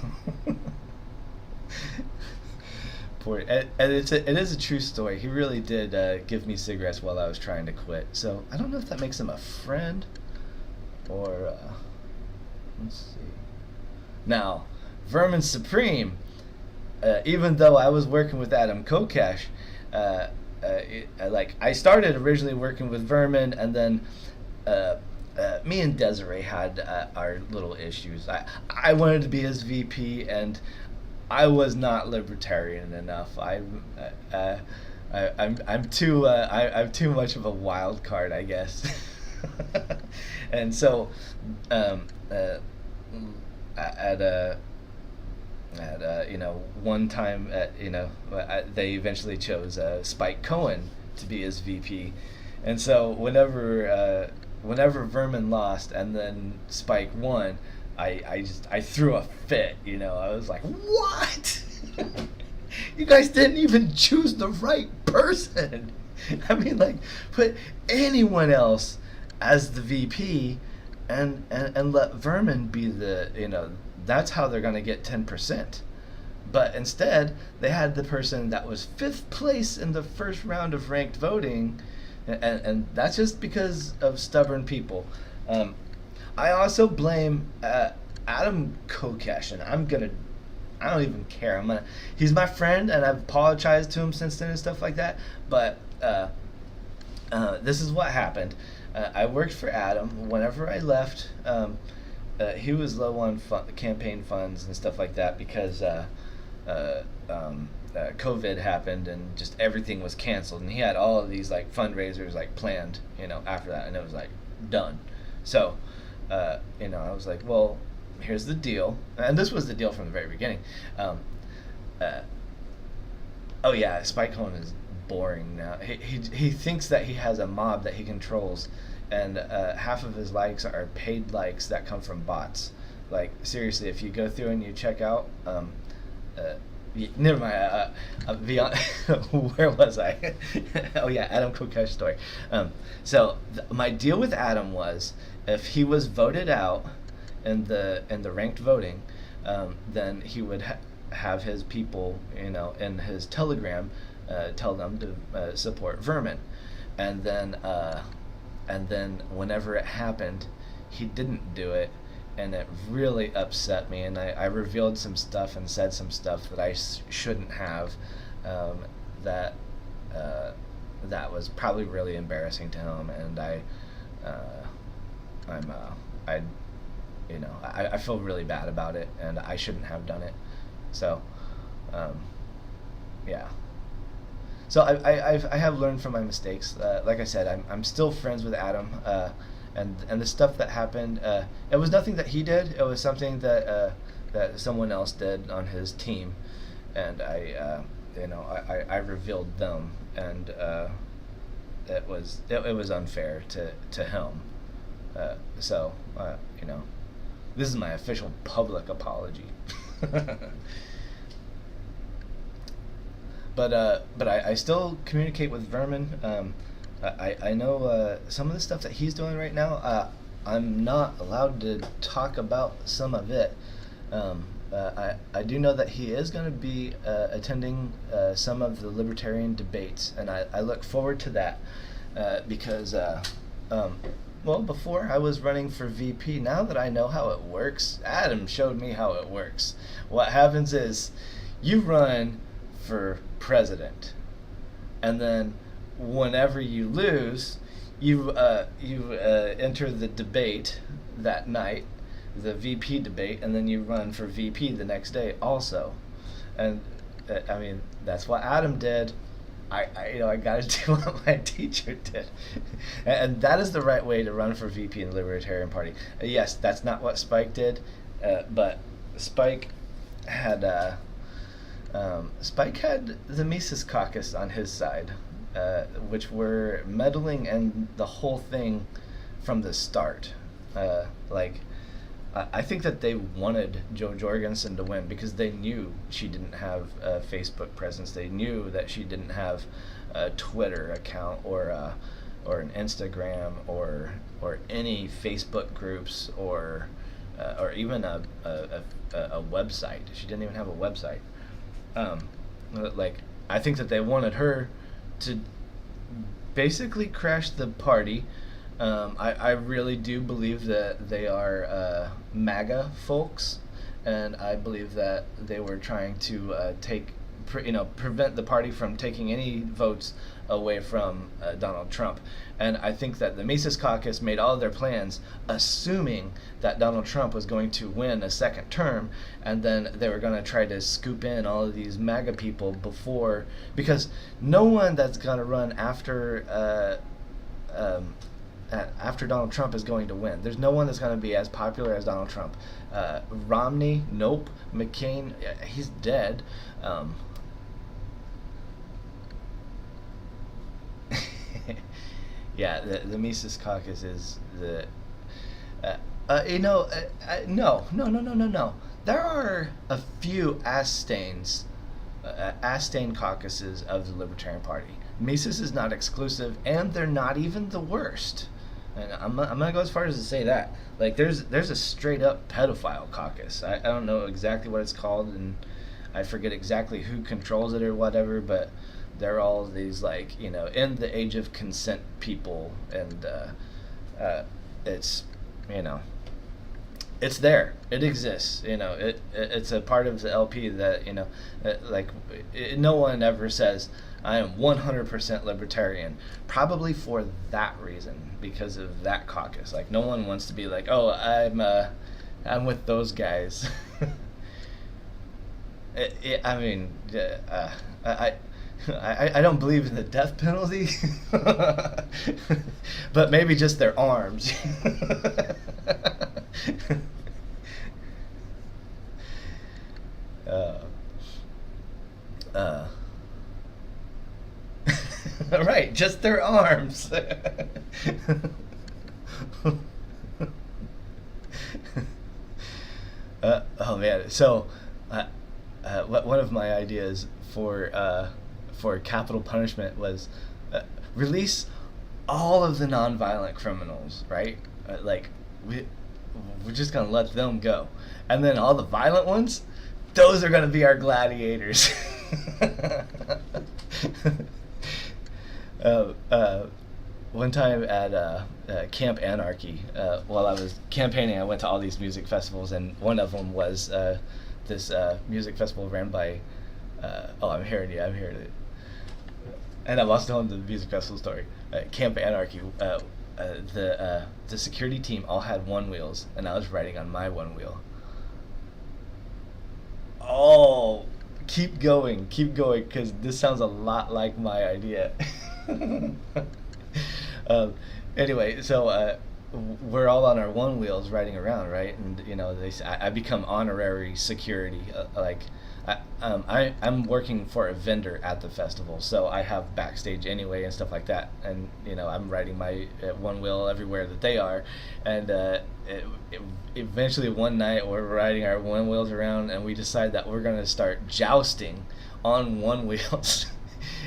S1: Poor, and it is a true story. He really did give me cigarettes while I was trying to quit. So I don't know if that makes him a friend or let's see. Now, Vermin Supreme. Even though I was working with Adam Kokesh, I started originally working with Vermin, and then me and Desiree had our little issues. I wanted to be his VP, and I was not libertarian enough. I'm too much of a wild card, I guess. And so one time they eventually chose Spike Cohen to be his VP, and so whenever Vermin lost and then Spike won, I threw a fit. I was like, "What? You guys didn't even choose the right person." I mean, like, put anyone else as the VP, and let Vermin be that's how they're going to get 10%. But instead, they had the person that was 5th place in the first round of ranked voting, and that's just because of stubborn people. I also blame Adam Kokesh, and I don't even care. He's my friend, and I've apologized to him since then and stuff like that. But this is what happened. I worked for Adam. Whenever I left, he was low on campaign funds and stuff like that because COVID happened and just everything was canceled, and he had all of these like fundraisers like planned, after that, and it was like done. So, I was like, well, here's the deal, and this was the deal from the very beginning. Oh yeah, Spike Cohen is boring now. He thinks that he has a mob that he controls, and half of his likes are paid likes that come from bots. Like, seriously, if you go through and you check out, never mind. Beyond, where was I? Oh yeah, Adam Kokesh story. So my deal with Adam was, if he was voted out in the ranked voting, then he would have his people, in his Telegram, tell them to support Vermin, and then whenever it happened, he didn't do it, and it really upset me, and I revealed some stuff and said some stuff that I shouldn't have, that was probably really embarrassing to him, and I feel really bad about it, and I shouldn't have done it. So, yeah. So I have learned from my mistakes. Like I said, I'm still friends with Adam, and the stuff that happened, it was nothing that he did. It was something that someone else did on his team, and I revealed them, and it was unfair to him. So this is my official public apology. But I still communicate with Vermin. I know some of the stuff that he's doing right now. I'm not allowed to talk about some of it. I do know that he is going to be attending some of the libertarian debates, and I look forward to that because, before I was running for VP, now that I know how it works, Adam showed me how it works. What happens is, you run for president, and then whenever you lose, you enter the debate that night, the VP debate, and then you run for VP the next day also. And that's what Adam did. I got to do what my teacher did, and that is the right way to run for VP in the Libertarian Party. Yes, that's not what Spike did, but Spike had the Mises Caucus on his side, which were meddling in the whole thing from the start. Like, I think that they wanted Jo Jorgensen to win because they knew she didn't have a Facebook presence. They knew that she didn't have a Twitter account or an Instagram or any Facebook groups or even a website. She didn't even have a website. Like, I think that they wanted her to basically crash the party. I really do believe that they are MAGA folks, and I believe that they were trying to prevent the party from taking any votes away from Donald Trump. And I think that the Mises Caucus made all of their plans assuming that Donald Trump was going to win a second term, and then they were going to try to scoop in all of these MAGA people before, because no one that's going to run after Donald Trump is going to win. There's no one that's going to be as popular as Donald Trump. Romney, nope. McCain, he's dead. Yeah, the Mises Caucus is the. No. There are a few Astain caucuses of the Libertarian Party. Mises is not exclusive, and they're not even the worst. And I'm gonna go as far as to say that. Like, there's a straight up pedophile caucus. I don't know exactly what it's called, and I forget exactly who controls it or whatever, but they're all these, like, in the age of consent people, and it's it's there. It exists. It's a part of the LP that no one ever says I am 100% libertarian. Probably for that reason, because of that caucus. Like, no one wants to be like, oh, I'm with those guys. I don't believe in the death penalty, but maybe just their arms. Right, just their arms. Oh man, so one of my ideas for capital punishment was release all of the nonviolent criminals, right? We're just gonna let them go, and then all the violent ones, those are gonna be our gladiators. One time at Camp Anarchy, while I was campaigning, I went to all these music festivals, and one of them was this music festival ran by. I'm hearing it. And I'm also telling the music festival story. Camp Anarchy, the security team all had one wheels, and I was riding on my one wheel. Oh, keep going, because this sounds a lot like my idea. Anyway, so we're all on our one wheels riding around, right? And I become honorary security. I'm working for a vendor at the festival, so I have backstage anyway and stuff like that. And I'm riding my one wheel everywhere that they are. And eventually one night we're riding our one wheels around, and we decide that we're gonna start jousting on one wheels.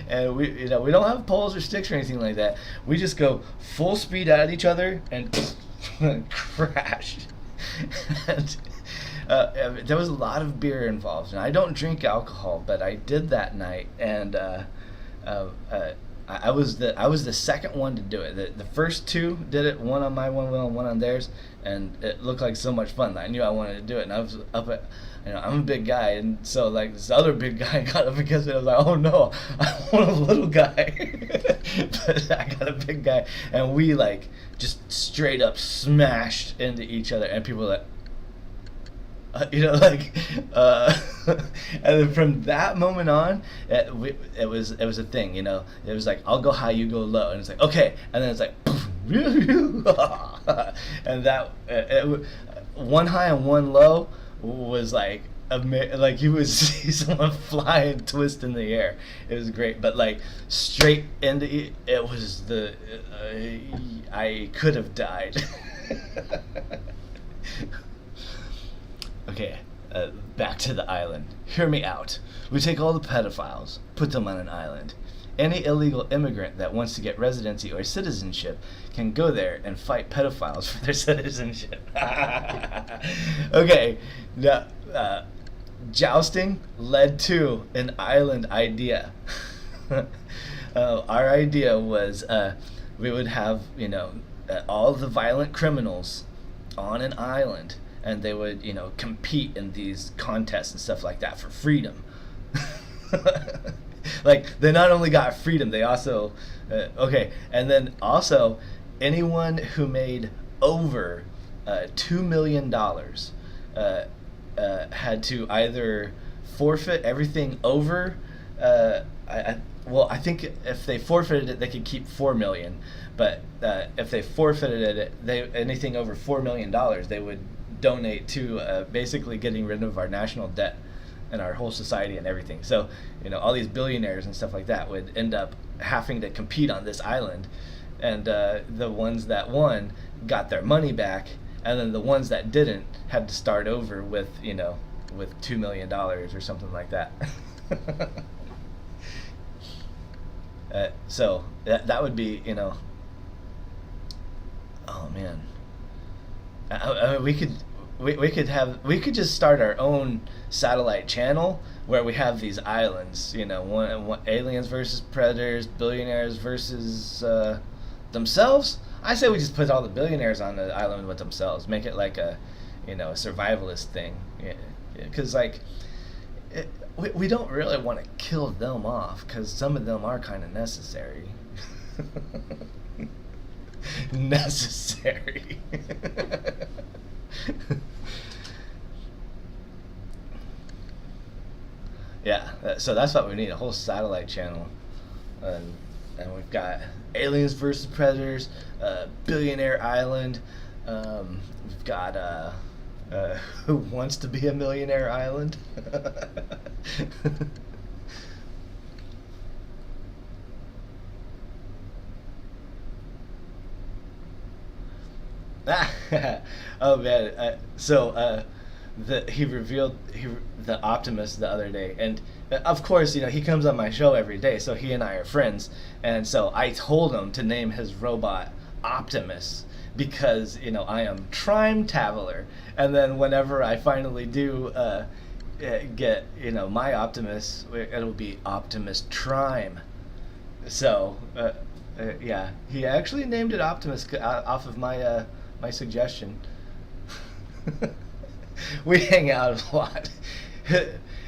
S1: And we don't have poles or sticks or anything like that. We just go full speed at each other and crash. And there was a lot of beer involved, and I don't drink alcohol, but I did that night, and I was the second one to do it. The first two did it, one on my one wheel and one on theirs, and it looked like so much fun that I knew I wanted to do it. And I was up at, I'm a big guy, and so like this other big guy got up against me. I was like, oh no, I want a little guy, but I got a big guy, and we like just straight up smashed into each other, and people were like. And then from that moment on, it was a thing, It was like, I'll go high, you go low, and it's like, okay, and then it's like, and that one high and one low was like like you would see someone fly and twist in the air. It was great, but like straight into it was I could have died. Okay, back to the island. Hear me out. We take all the pedophiles, put them on an island. Any illegal immigrant that wants to get residency or citizenship can go there and fight pedophiles for their citizenship. Okay, now, jousting led to an island idea. Our idea was we would have, all the violent criminals on an island, and they would, compete in these contests and stuff like that for freedom. Like, they not only got freedom, they also, and then also anyone who made over $2 million had to either forfeit everything over, I think if they forfeited it, they could keep $4 million, but if they forfeited it, anything over $4 million, they would donate to basically getting rid of our national debt and our whole society and everything. So, all these billionaires and stuff like that would end up having to compete on this island, and the ones that won got their money back, and then the ones that didn't had to start over with, with $2 million or something like that. So that would be, oh man, we could just start our own satellite channel where we have these islands, one aliens versus predators, billionaires versus themselves. I say we just put all the billionaires on the island with themselves, make it like a survivalist thing, because we don't really want to kill them off, because some of them are kind of necessary. Necessary. Yeah, so that's what we need, a whole satellite channel. And we've got aliens versus predators, billionaire island, we've got who wants to be a millionaire island. Oh man, he revealed the Optimus the other day, and of course, he comes on my show every day, so he and I are friends, and so I told him to name his robot Optimus because I am Trime Taveler, and then whenever I finally do get my Optimus, it'll be Optimus Trime. So yeah, he actually named it Optimus off of my my suggestion. We hang out a lot.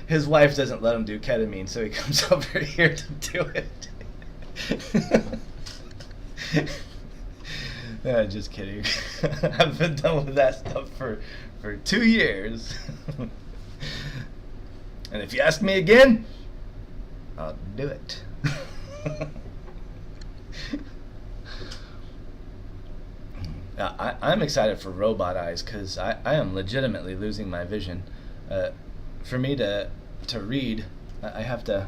S1: His wife doesn't let him do ketamine, so he comes over here to do it. Just kidding. I've been done with that stuff for 2 years. And if you ask me again, I'll do it. I'm excited for robot eyes because I am legitimately losing my vision. For me to read, I have to...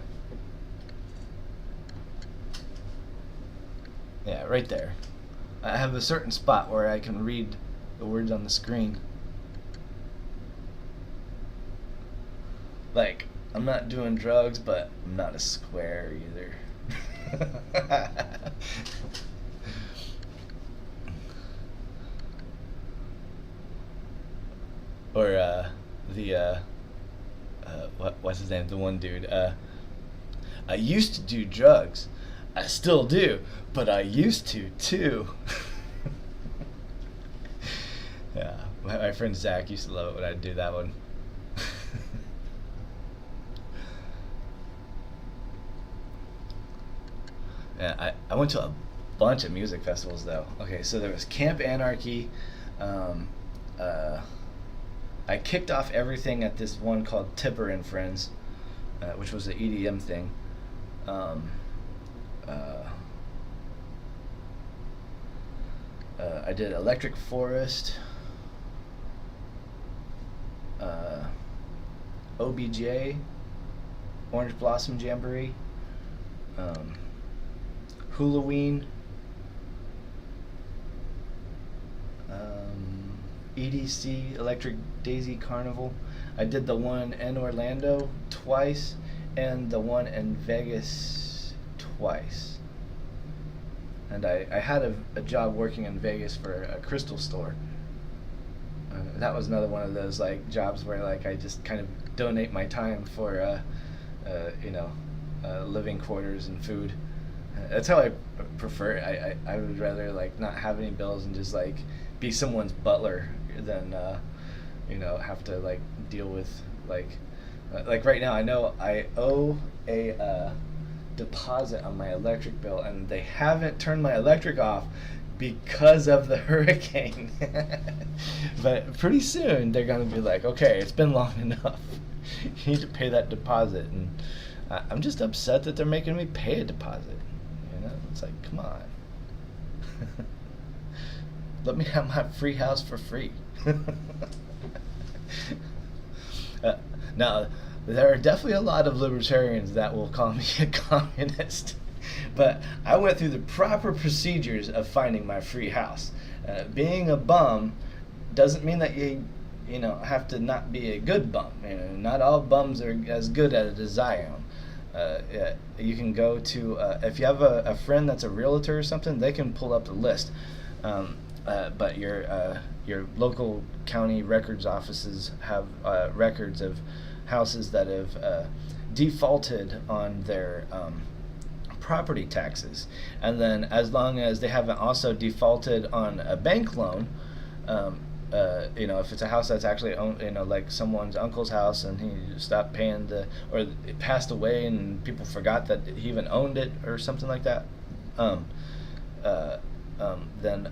S1: Yeah, right there. I have a certain spot where I can read the words on the screen. Like, I'm not doing drugs, but I'm not a square either. Or what's his name? The one dude. I used to do drugs. I still do, but I used to too. Yeah, my friend Zach used to love it when I'd do that one. Yeah, I went to a bunch of music festivals though. Okay, so there was Camp Anarchy. I kicked off everything at this one called Tipper and Friends, which was the EDM thing. I did Electric Forest. OBJ, Orange Blossom Jamboree, Halloween, EDC, Electric Daisy Carnival. I did the one in Orlando twice and the one in Vegas twice. And I had a job working in Vegas for a crystal store. That was another one of those like jobs where like I just kind of donate my time for living quarters and food. That's how I prefer it. I would rather like not have any bills and just like be someone's butler than have to like deal with like right now I know I owe a deposit on my electric bill and they haven't turned my electric off because of the hurricane. But pretty soon they're gonna be like, okay, it's been long enough. You need to pay that deposit, and I'm just upset that they're making me pay a deposit. It's like, come on. Let me have my free house for free. Now, there are definitely a lot of libertarians that will call me a communist, but I went through the proper procedures of finding my free house. Being a bum doesn't mean that you have to not be a good bum. Not all bums are as good at it as I am. You can go to if you have a friend that's a realtor or something, they can pull up the list. But your local county records offices have records of houses that have defaulted on their property taxes, and then as long as they haven't also defaulted on a bank loan, if it's a house that's actually owned, like someone's uncle's house, and he stopped paying or it passed away and people forgot that he even owned it or something like that, then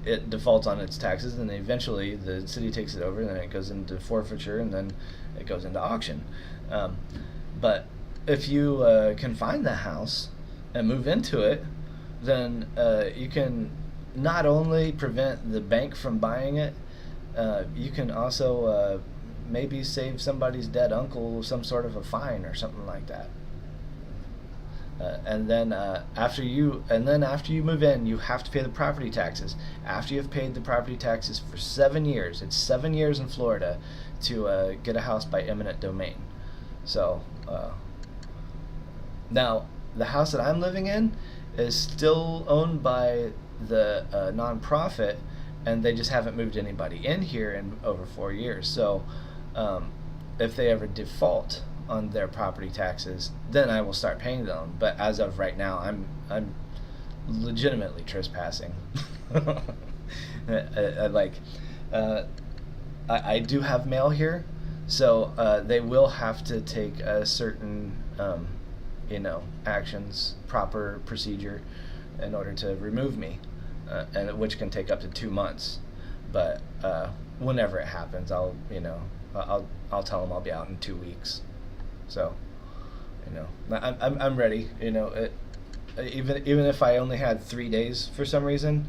S1: it defaults on its taxes, and eventually the city takes it over, and then it goes into forfeiture, and then it goes into auction. But if you can find the house and move into it, then you can not only prevent the bank from buying it, you can also maybe save somebody's dead uncle some sort of a fine or something like that. And then after you move in, you have to pay the property taxes. After you've paid the property taxes for 7 years, it's 7 years in Florida to get a house by eminent domain. So now the house that I'm living in is still owned by the nonprofit, and they just haven't moved anybody in here in over 4 years. So if they ever default on their property taxes, then I will start paying them. But as of right now, I'm legitimately trespassing. I do have mail here, so they will have to take a certain actions, proper procedure, in order to remove me, and which can take up to 2 months. But whenever it happens, I'll tell them I'll be out in 2 weeks. So, I'm ready. Even if I only had 3 days for some reason,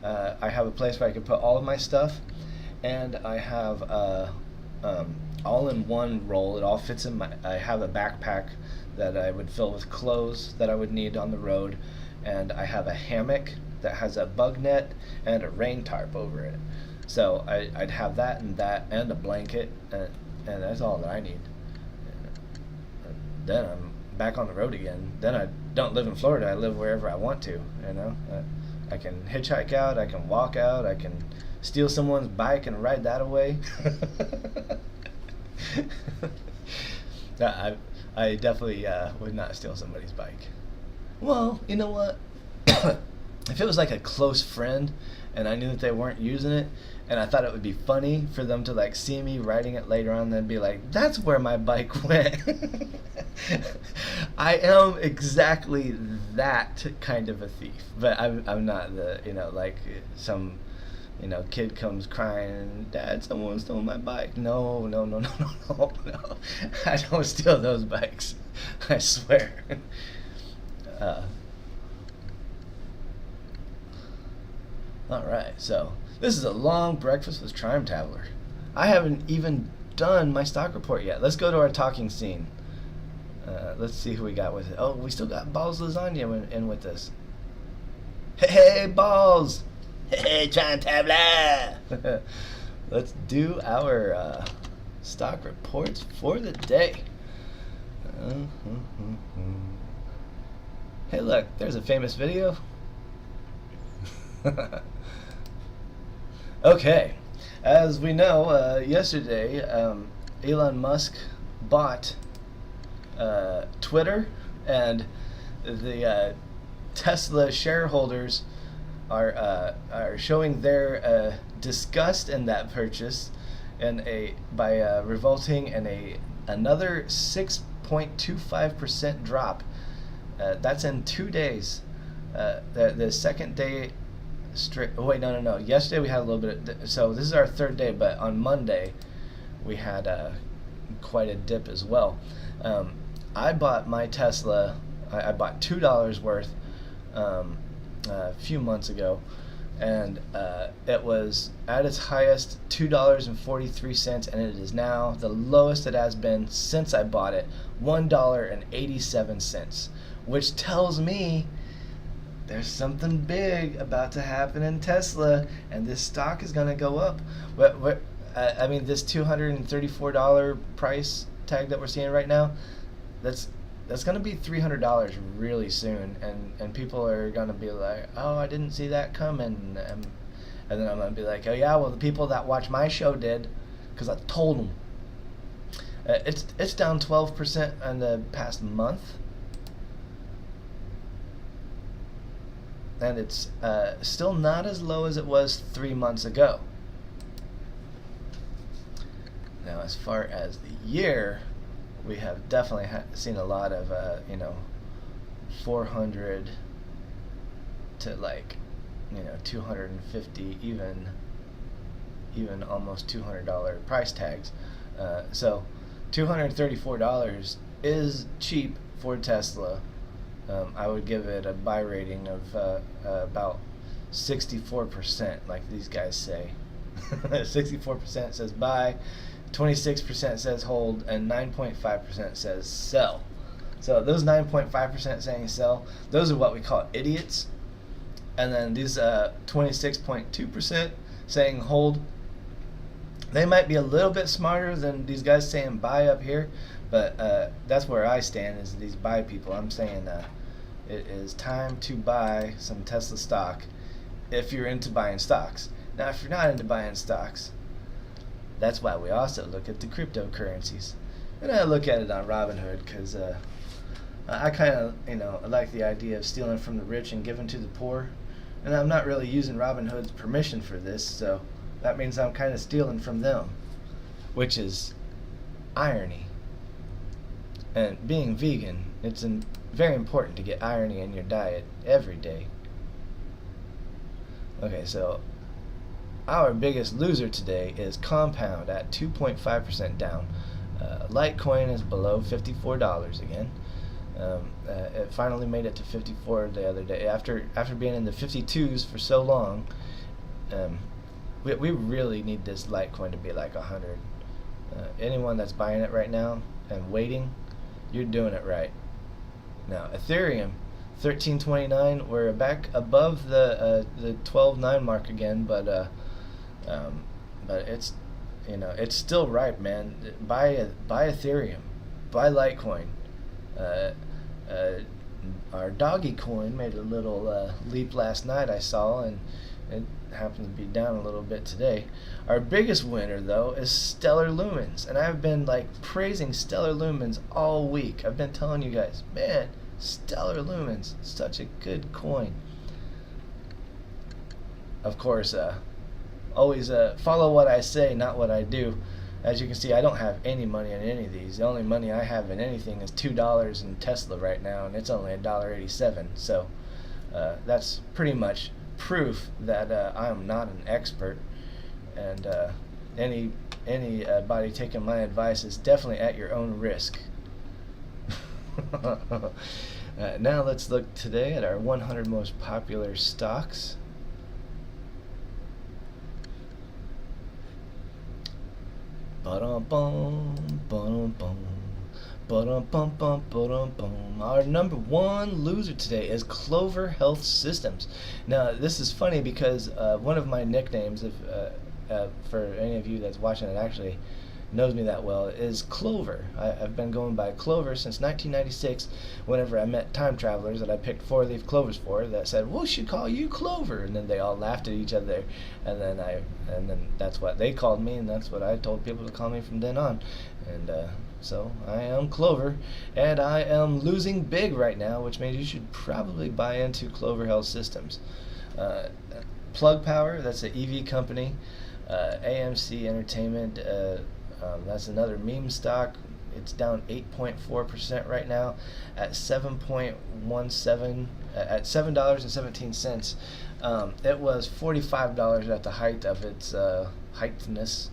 S1: I have a place where I can put all of my stuff, and I have all-in-one roll. It all fits in I have a backpack that I would fill with clothes that I would need on the road, and I have a hammock that has a bug net and a rain tarp over it. So I'd have that and a blanket, and that's all that I need. Then I'm back on the road again. Then I don't live in Florida. I live wherever I want to. I can hitchhike out. I can walk out. I can steal someone's bike and ride that away. I definitely would not steal somebody's bike. Well, you know what? If it was like a close friend and I knew that they weren't using it, and I thought it would be funny for them to like see me riding it later on, and then be like, that's where my bike went. I am exactly that kind of a thief, but I'm not some kid comes crying, Dad, someone stole my bike. No. I don't steal those bikes. I swear. Alright, so this is a long breakfast with Trime Taveler. I haven't even done my stock report yet. Let's go to our talking scene. Let's see who we got with it. Oh, we still got Balls Lasagna in with us. Hey, Balls! Hey, Trime Taveler! Let's do our stock reports for the day. Hey, look, there's a famous video. Okay, as we know, yesterday Elon Musk bought Twitter, and the Tesla shareholders are showing their disgust in that purchase, by revolting in another 6.25% drop. That's in 2 days. The second day straight. Oh, wait, no. Yesterday we had a little bit. So this is our third day, but on Monday we had quite a dip as well. I bought my Tesla. I bought $2 worth a few months ago, and it was at its highest $2.43, and it is now the lowest it has been since I bought it, $1.87, which tells me there's something big about to happen in Tesla, and this stock is going to go up. I mean, this $234 price tag that we're seeing right now, that's going to be $300 really soon, and people are going to be like, oh, I didn't see that coming, and then I'm going to be like, oh yeah, well, the people that watch my show did, because I told them. It's down 12% in the past month, and it's still not as low as it was 3 months ago. Now, as far as the year, we have definitely seen a lot of 400 to 250, even almost $200 price tags. So $234 is cheap for Tesla. I would give it a buy rating of about 64%, like these guys say. 64% says buy, 26% says hold, and 9.5% says sell. So those 9.5% saying sell, those are what we call idiots. And then these 26.2% saying hold, they might be a little bit smarter than these guys saying buy up here, but that's where I stand, is these buy people. I'm saying it is time to buy some Tesla stock if you're into buying stocks. Now, if you're not into buying stocks, that's why we also look at the cryptocurrencies. And I look at it on Robinhood because I kind of, like the idea of stealing from the rich and giving to the poor. And I'm not really using Robinhood's permission for this, so that means I'm kind of stealing from them, which is irony. And being vegan, it's very important to get irony in your diet every day. Okay, so our biggest loser today is Compound at 2.5% down. Litecoin is below $54 again. It finally made it to 54 the other day after being in the 52s for so long. We really need this Litecoin to be like 100. Anyone that's buying it right now and waiting, you're doing it right. Now, Ethereum, 1329. We're back above the 12.9 mark again, but it's it's still ripe, man. Buy Ethereum, buy Litecoin. Our doggy coin made a little leap last night, I saw, and it happened to be down a little bit today. Our biggest winner, though, is Stellar Lumens, and I've been praising Stellar Lumens all week. I've been telling you guys, man, Stellar Lumens, such a good coin. Of course, always follow what I say, not what I do. As you can see, I don't have any money in any of these. The only money I have in anything is $2 in Tesla right now, and it's only $1.87. So that's pretty much proof that I am not an expert, and anybody taking my advice is definitely at your own risk. Now let's look today at our 100 most popular stocks. Ba-dum-bum, ba-dum-bum, ba-dum-bum-bum, ba-dum-bum. Our number one loser today is Clover Health Systems. Now, this is funny because one of my nicknames, if for any of you that's watching it actually knows me that well, is Clover. I've been going by Clover since 1996. Whenever I met time travelers that I picked four-leaf clovers for, that said, "We should call you Clover," and then they all laughed at each other, and then that's what they called me, and that's what I told people to call me from then on, and so I am Clover, and I am losing big right now, which means you should probably buy into Clover Health Systems. Plug Power, that's an EV company. AMC Entertainment. That's another meme stock. It's down 8.4% right now at 7.17 at $7.17. It was $45 at the height of its heightness,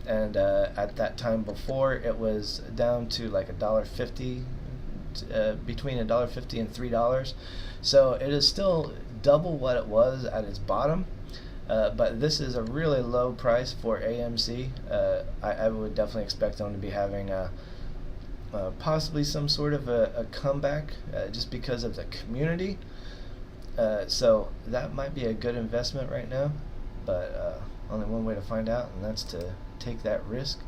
S1: and at that time before it was down to like $1.50, between $1.50 and $3. So it is still double what it was at its bottom. But this is a really low price for AMC. I would definitely expect them to be having possibly some sort of a comeback just because of the community. So that might be a good investment right now, but only one way to find out, and that's to take that risk.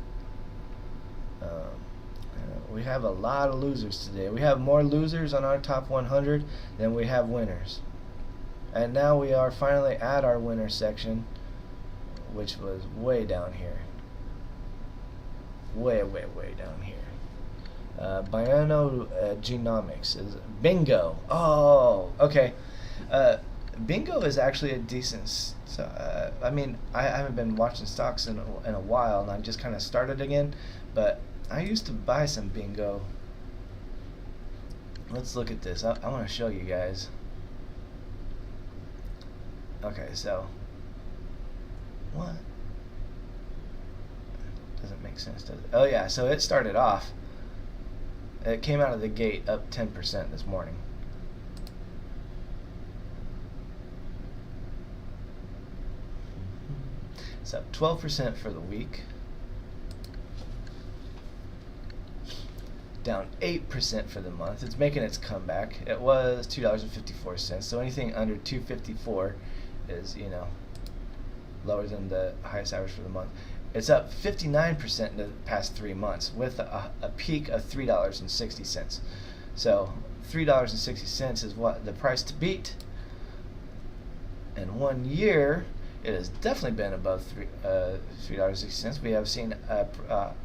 S1: We have a lot of losers today. We have more losers on our top 100 than we have winners. And now we are finally at our winner section, which was way down here. Way down here. Genomics is bingo. Oh, okay. Bingo is actually a decent. I mean, I haven't been watching stocks in a while, and I just kind of started again. But I used to buy some bingo. Let's look at this. I want to show you guys. Okay, so what? Doesn't make sense, does it? Oh yeah, so it started off. It came out of the gate up 10% this morning. It's up 12% for the week. Down 8% for the month. It's making its comeback. It was $2.54, so anything under $2.54 is, lower than the highest average for the month. It's up 59% in the past 3 months with a peak of $3.60. So $3.60 is what the price to beat. In 1 year, it has definitely been above $3.60. We have seen a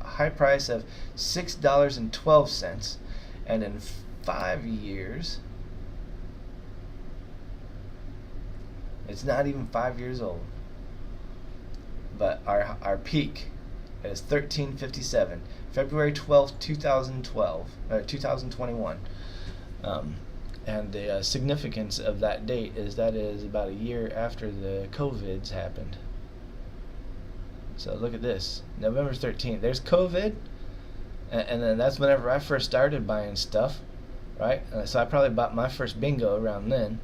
S1: high price of $6.12, and in 5 years, it's not even 5 years old. But our peak is 1357, February 12th, 2021. And the significance of that date is that is about a year after the COVIDs happened. So look at this, November 13th. There's COVID, and then that's whenever I first started buying stuff, right? So I probably bought my first bingo around then,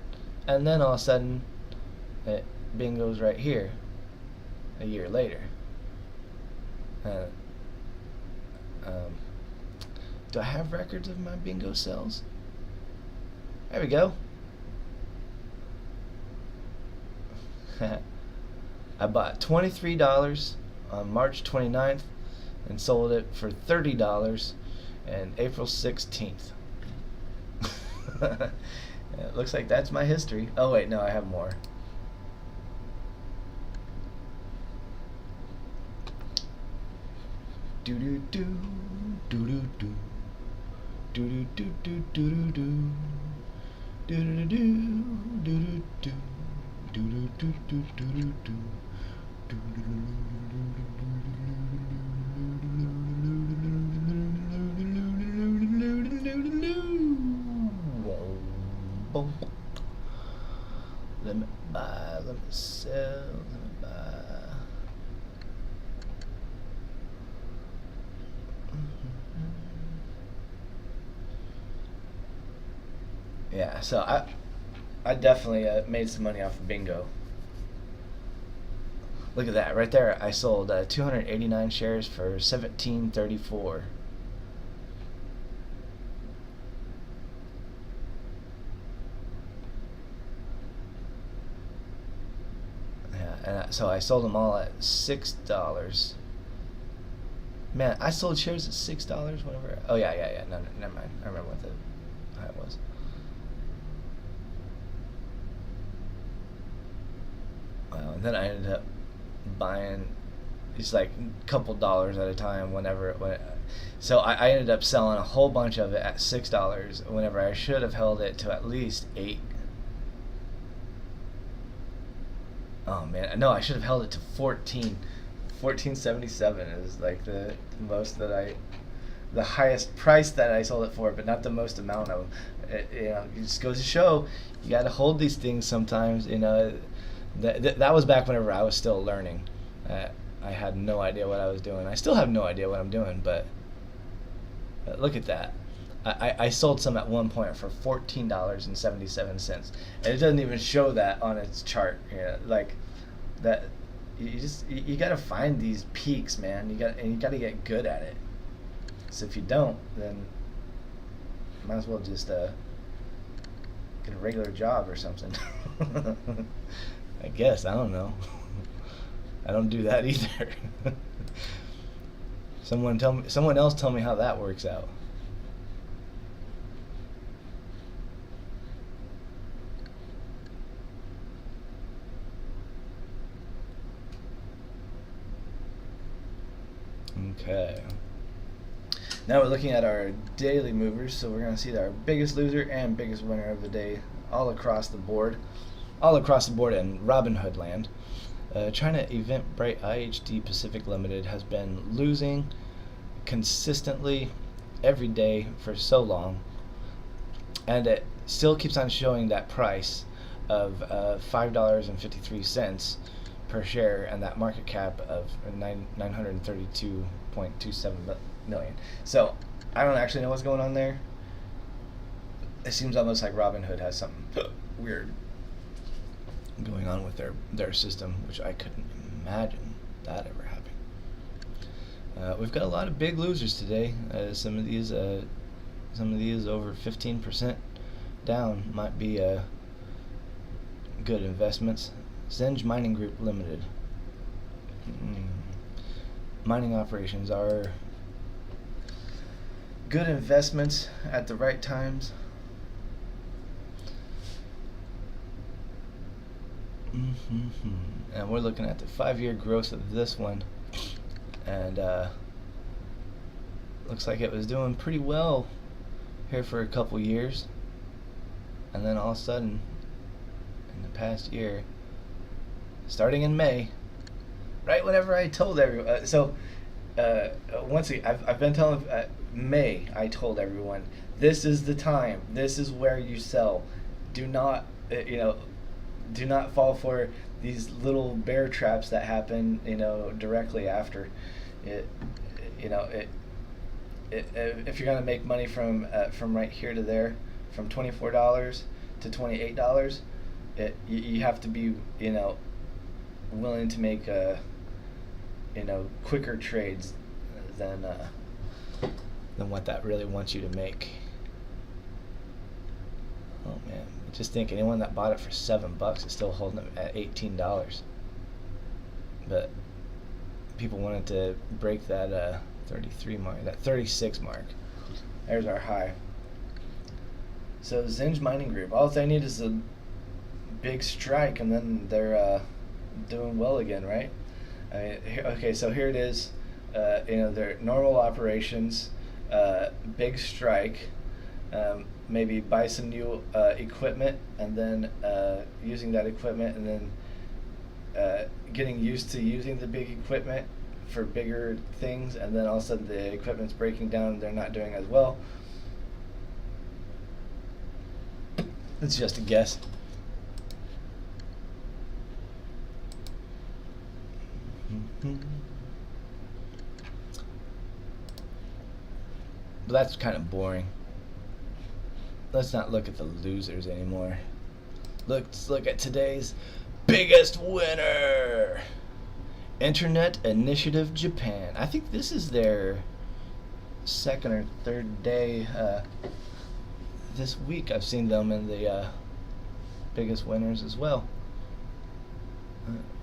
S1: and then all of a sudden, bingo's right here, a year later. Do I have records of my bingo sales? There we go. I bought $23 on March 29th and sold it for $30 on April 16th. It looks like that's my history. Oh wait, no, I have more. Do do do do do do do do do do do do. Do do do do do do do do do do. Let me buy, let me sell, let me buy. Yeah, so I definitely made some money off of bingo. Look at that right there. I sold 289 shares for 17.34. Yeah, and so I sold them all at $6. Man, I sold shares at $6. Whatever. Oh yeah. No, never mind. I remember what the high was. And then I ended up buying just like a couple dollars at a time so I ended up selling a whole bunch of it at $6 whenever I should have held it to at least 8. Oh man, no, I should have held it to 14.77 is like the most the highest price that I sold it for, but not the most amount of it. It just goes to show you got to hold these things sometimes. That was back whenever I was still learning. I had no idea what I was doing. I still have no idea what I'm doing, but look at that. I sold some at one point for $14.77, and it doesn't even show that on its chart. Like that. You got to find these peaks, man. You got to get good at it. So if you don't, then you might as well just get a regular job or something. I guess, I don't know. I don't do that either. Someone else tell me how that works out. Okay. Now we're looking at our daily movers, so we're going to see our biggest loser and biggest winner of the day all across the board. All across the board in Robinhood land. China Eventbrite IHD Pacific Limited has been losing consistently every day for so long, and it still keeps on showing that price of $5.53 per share and that market cap of 932.27 million. So I don't actually know what's going on there. It seems almost like Robinhood has something weird going on with their system, which I couldn't imagine that ever happening. We've got a lot of big losers today. Some of these over 15% down might be good investments. Zenj Mining Group Limited. Mining operations are good investments at the right times. And we're looking at the 5-year growth of this one, and looks like it was doing pretty well here for a couple years, and then all of a sudden in the past year, starting in May, right whenever I told everyone, once again, I've been telling May, I told everyone, this is the time, this is where you sell. Do not do not fall for these little bear traps that happen, directly after it. If you're gonna make money from right here to there, from $24 to $28, you have to be, willing to make quicker trades than what that really wants you to make. Oh man. Just think, anyone that bought it for $7 is still holding it at $18. But people wanted to break that 33 mark, that 36 mark. There's our high. So Zenj Mining Group, all they need is a big strike, and then they're doing well again, right? Okay, so here it is. Their normal operations, big strike. Maybe buy some new equipment, and then using that equipment, and then getting used to using the big equipment for bigger things, and then all of a sudden the equipment's breaking down and they're not doing as well. It's just a guess. But that's kind of boring. Let's not look at the losers anymore. Let's look at today's biggest winner. Internet Initiative Japan. I think this is their second or third day this week. I've seen them in the biggest winners as well.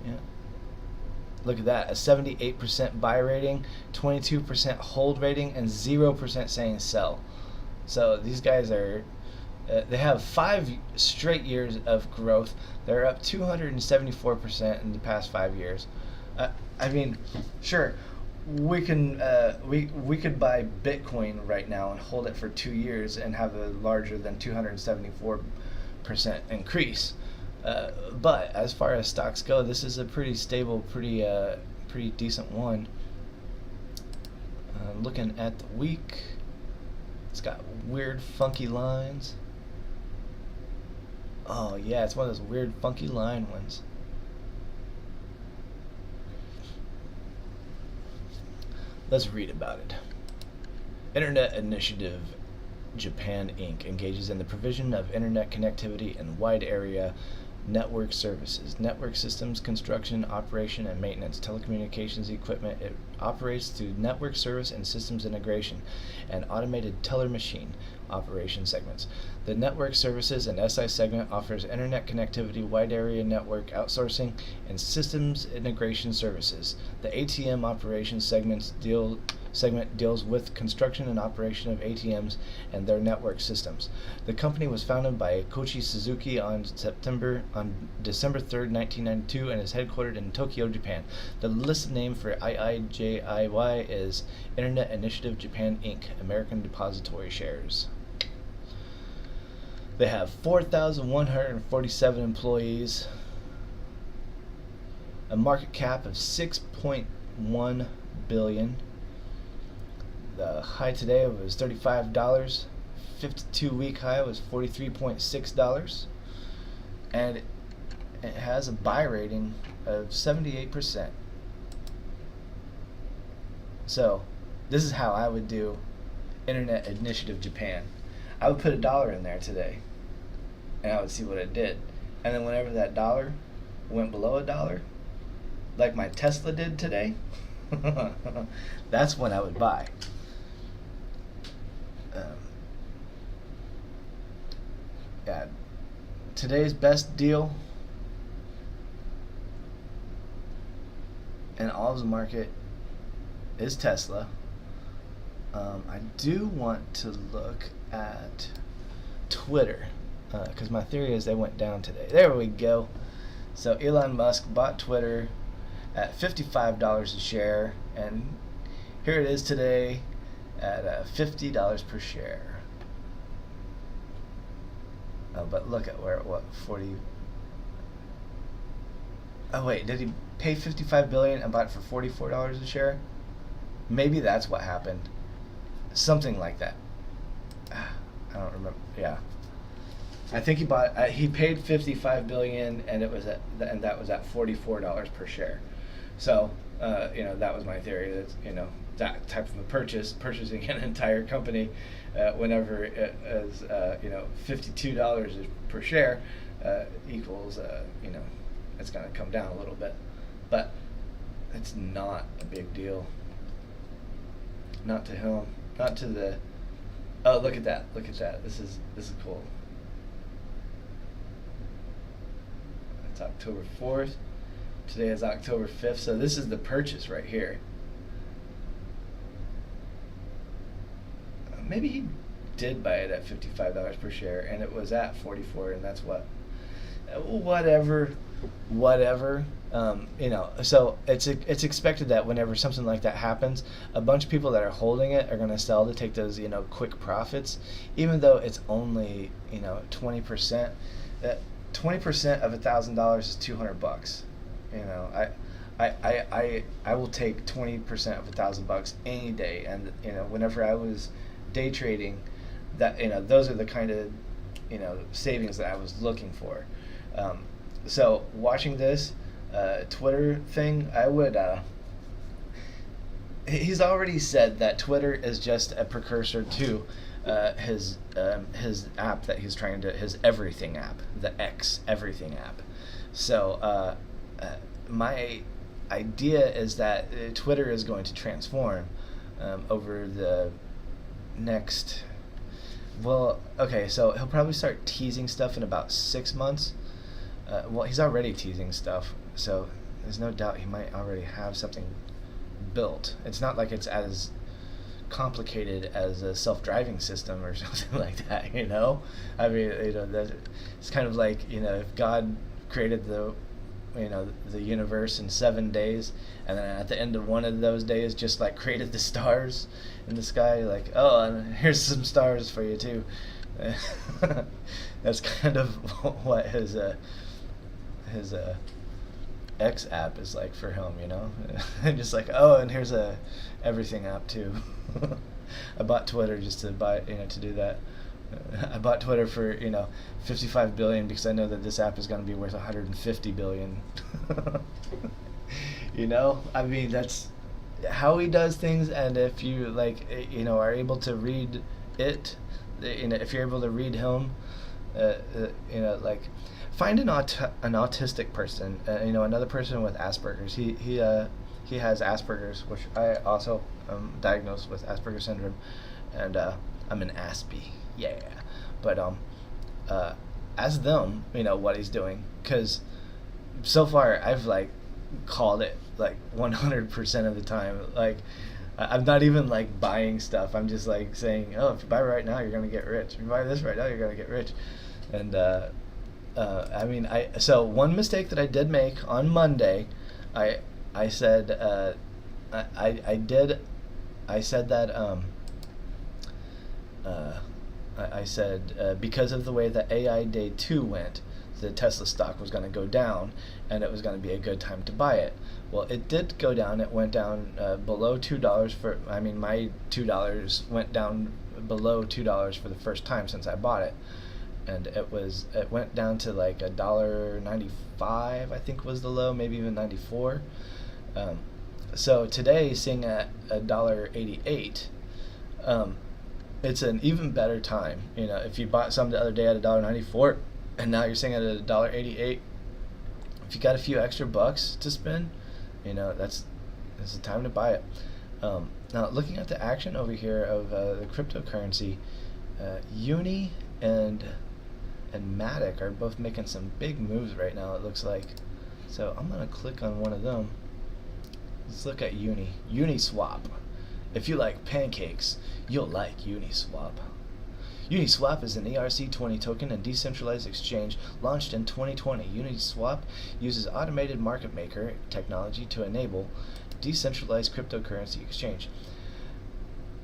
S1: Yeah. Look at that, a 78% buy rating, 22% hold rating, and 0% saying sell. So these guys are, they have 5 straight years of growth. They're up 274% in the past 5 years. I mean, sure, we can we could buy Bitcoin right now and hold it for 2 years and have a larger than 274% increase. But as far as stocks go, this is a pretty stable, pretty decent one. Looking at the week, it's got weird, funky lines. Oh yeah, it's one of those weird, funky line ones. Let's read about it. Internet Initiative Japan Inc. engages in the provision of internet connectivity and wide area network services, network systems, construction, operation, and maintenance, telecommunications equipment. It operates through network service and systems integration and automated teller machine operation segments. The network services and SI segment offers internet connectivity, wide area network outsourcing, and systems integration services. The ATM operations segment deals with construction and operation of ATMs and their network systems. The company was founded by Koichi Suzuki on December 3rd, 1992, and is headquartered in Tokyo, Japan. The listed name for IIJIY is Internet Initiative Japan Inc., American Depository Shares. They have 4,147 employees, a market cap of $6.1 billion. The high today was $35. 52-week high was $43.6, and it has a buy rating of 78%. So this is how I would do Internet Initiative Japan. I would put $1 in there today, and I would see what it did. And then whenever that dollar went below $1, like my Tesla did today, that's when I would buy. Yeah, today's best deal in all of the market is Tesla. I do want to look at Twitter because my theory is they went down today. There we go. So Elon Musk bought Twitter at $55 a share, and here it is today at $50 per share. But look at where it was, 40. Oh wait, did he pay $55 billion and bought it for $44 a share? Maybe that's what happened. Something like that. I don't remember. Yeah, I think he paid $55 billion, and that was at $44 per share. So that was my theory. That that type of a purchasing an entire company, whenever it is $52 per share equals it's going to come down a little bit, but it's not a big deal. Not to him. Not to the. Oh, look at that! Look at that! This is cool. It's October 4th. Today is October 5th. So this is the purchase right here. Maybe he did buy it at $55 per share, and it was at 44, and that's whatever. So it's expected that whenever something like that happens, a bunch of people that are holding it are going to sell to take those quick profits, even though it's only 20%. 20% of $1,000 is $200. I will take 20% of $1,000 any day, and whenever I was day trading, that those are the kind of savings that I was looking for. So watching this Twitter thing, I would. He's already said that Twitter is just a precursor to his app that he's trying to, his everything app, the X everything app. So idea is that Twitter is going to transform over the next. Well, okay, so he'll probably start teasing stuff in about 6 months. Well, he's already teasing stuff, so there's no doubt he might already have something built. It's not like it's as complicated as a self-driving system or something like that, you know? I mean, it's kind of like, if God created the universe in 7 days, and then at the end of one of those days just like created the stars in the sky, like, oh, and here's some stars for you too. That's kind of what his X app is like for him, just like, oh, and here's a everything app too. I bought Twitter just to to do that. I bought Twitter for 55 billion because I know that this app is going to be worth 150 billion. I mean, that's how he does things. And if you are able to read it, if you're able to read him, find an autistic person, another person with Asperger's. He has Asperger's, which I also am diagnosed with Asperger's syndrome, and I'm an Aspie, yeah. But ask them, what he's doing, because so far I've called it 100% of the time. I'm not even buying stuff. I'm just saying, oh, if you buy right now, you're gonna get rich. If you buy this right now, you're gonna get rich. And so one mistake that I did make on Monday, I said because of the way that AI Day 2 went, the Tesla stock was going to go down, and it was going to be a good time to buy it. Well, it did go down. It went down below $2 my $2 went down below $2 for the first time since I bought it. And it went down to $1.95, I think was the low, maybe even 94. So today, seeing at $1.88, it's an even better time. If you bought some the other day at $1.94, and now you're seeing it at $1.88, if you got a few extra bucks to spend, that's the time to buy it. Now, looking at the action over here of the cryptocurrency, Uni and Matic are both making some big moves right now, it looks like. So I'm going to click on one of them. Let's look at Uniswap. If you like pancakes, you'll like Uniswap. Uniswap is an ERC20 token and decentralized exchange launched in 2020. Uniswap uses automated market maker technology to enable decentralized cryptocurrency exchange.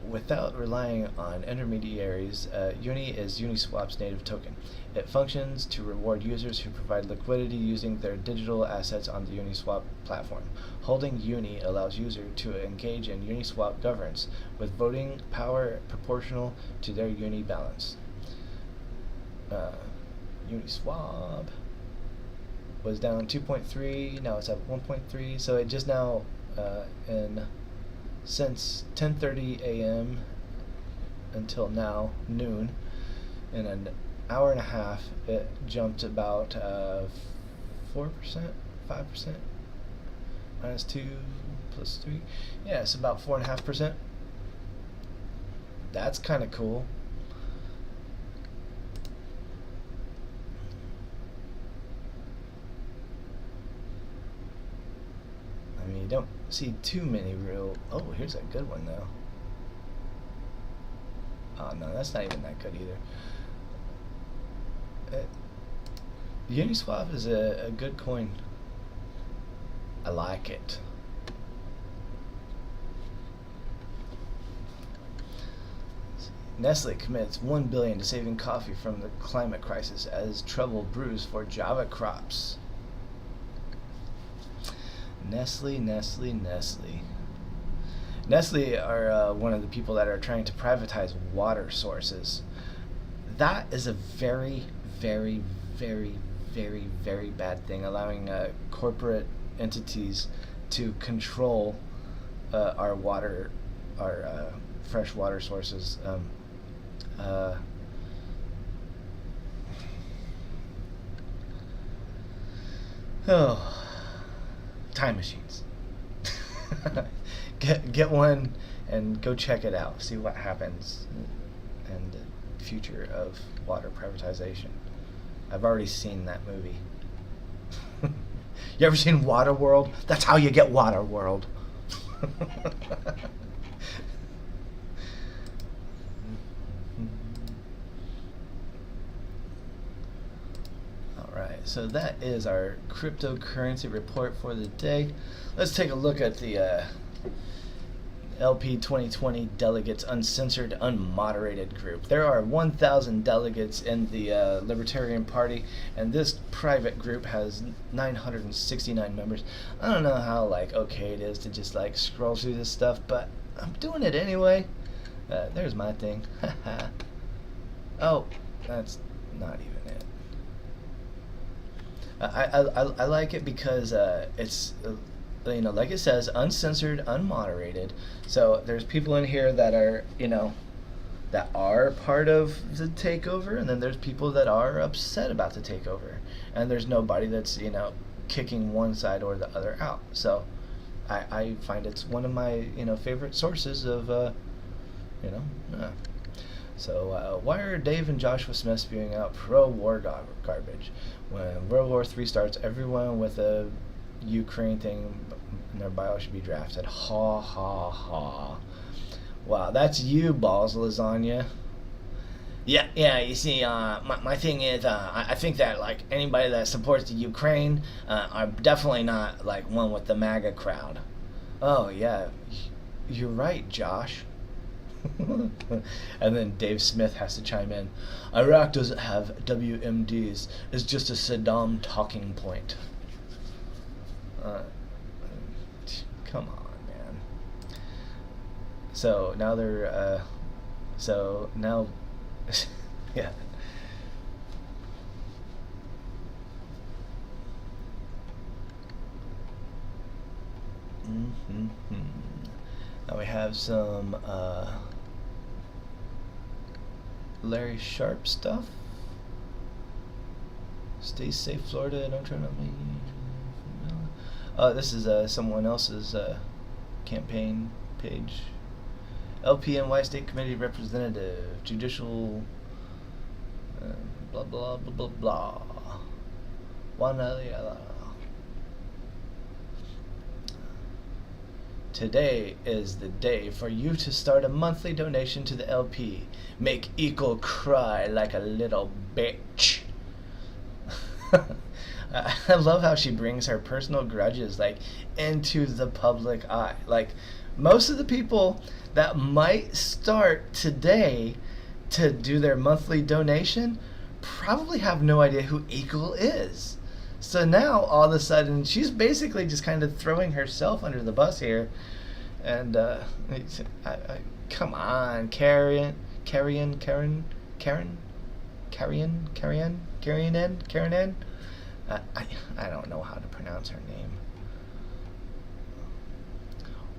S1: Without relying on intermediaries, Uni is Uniswap's native token. It functions to reward users who provide liquidity using their digital assets on the Uniswap platform. Holding Uni allows users to engage in Uniswap governance, with voting power proportional to their Uni balance. Uniswap was down 2.3, now it's at 1.3, so it just now since 10:30 a.m. until now, noon, in an hour and a half, it jumped about 4%, 5%, minus 2 plus 3. Yeah, it's about 4.5%. That's kind of cool. I mean, you don't see too many real. Oh, here's a good one though. Oh no, that's not even that good either. Uniswap is a good coin. I like it. Nestle commits $1 billion to saving coffee from the climate crisis as trouble brews for Java crops. Nestle. Nestle are one of the people that are trying to privatize water sources. That is a very, very, very, very, very bad thing, allowing corporate entities to control our water, our fresh water sources. Time machines. Get one and go check it out. See what happens and the future of water privatization. I've already seen that movie. You ever seen Waterworld? That's how you get Waterworld. Alright, so that is our cryptocurrency report for the day. Let's take a look at the LP 2020 Delegates Uncensored Unmoderated group. There are 1,000 delegates in the Libertarian Party, and this private group has 969 members. I don't know how okay it is to just scroll through this stuff, but I'm doing it anyway. There's my thing. Oh, that's not even it. I like it because it's like it says, uncensored, unmoderated. So there's people in here that are that are part of the takeover, and then there's people that are upset about the takeover, and there's nobody that's kicking one side or the other out. So I find it's one of my favorite sources of So why are Dave and Joshua Smith spewing out pro-war garbage? When World War III starts, everyone with a Ukraine thing in their bio should be drafted. Ha ha ha. Wow, that's you, balls lasagna. Yeah. You see, my thing is, I think that anybody that supports the Ukraine are definitely not one with the MAGA crowd. Oh yeah, you're right, Josh. And then Dave Smith has to chime in. Iraq doesn't have WMDs. It's just a Saddam talking point. Come on, man. So now they're yeah. Now we have some Larry Sharp stuff. Stay safe, Florida. Don't turn on me. This is someone else's campaign page. LPNY State Committee Representative, Judicial, blah blah blah blah blah. Today is the day for you to start a monthly donation to the LP. Make Eagle cry like a little bitch. I love how she brings her personal grudges into the public eye. Most of the people that might start today to do their monthly donation probably have no idea who Eagle is. So now all of a sudden she's basically just kind of throwing herself under the bus here. And come on, Karen N. I don't know how to pronounce her name.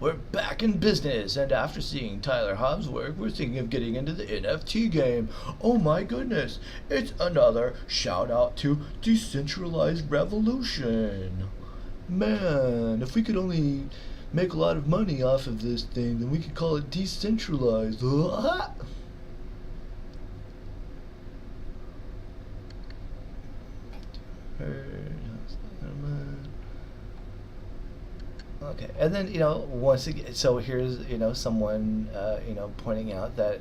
S1: We're back in business, and after seeing Tyler Hobbs' work, we're thinking of getting into the NFT game. Oh my goodness, it's another shout out to Decentralized Revolution. Man, if we could only make a lot of money off of this thing, then we could call it decentralized. Okay, and then once again, so here's someone pointing out that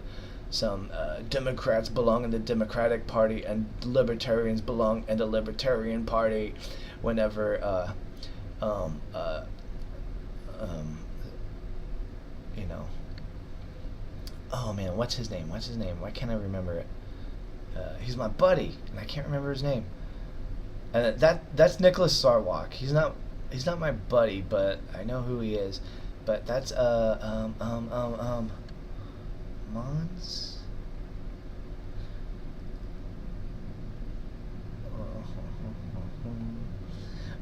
S1: some Democrats belong in the Democratic Party and Libertarians belong in the Libertarian Party. Whenever oh man, what's his name? Why can't I remember it? He's my buddy, and I can't remember his name. And that's Nicholas Sarwalk. He's not my buddy, but I know who he is. But that's Mons.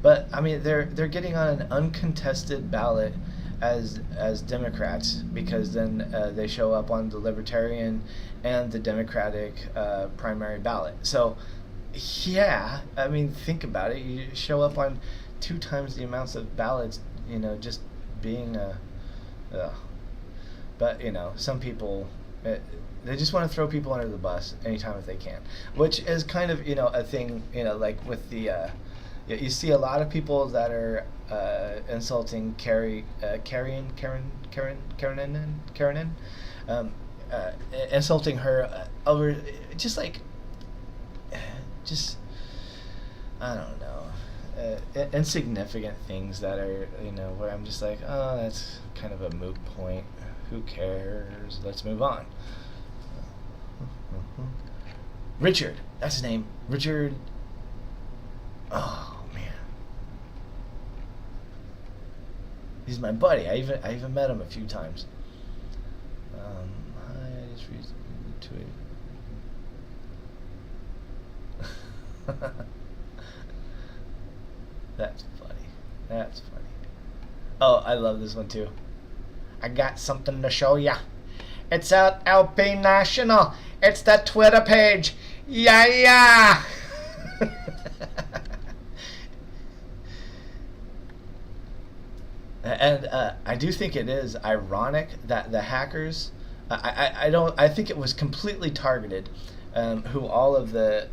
S1: But I mean, they're getting on an uncontested ballot as Democrats, because then they show up on the Libertarian and the Democratic primary ballot. So yeah, I mean, think about it. You show up on 2 times the amounts of ballots, just being but some people, they just want to throw people under the bus anytime if they can, which is kind of a thing, like with the you see a lot of people that are insulting Karen, insulting her over just I don't know, insignificant things that are where I'm just like, oh, that's kind of a moot point. Who cares? Let's move on. Richard, that's his name. Richard. Oh man, he's my buddy. I even met him a few times. I just read to it. That's funny. Oh, I love this one too. I got something to show ya. It's at LP National. It's the Twitter page. Yeah. And I do think it is ironic that the hackers, I think it was completely targeted, who all the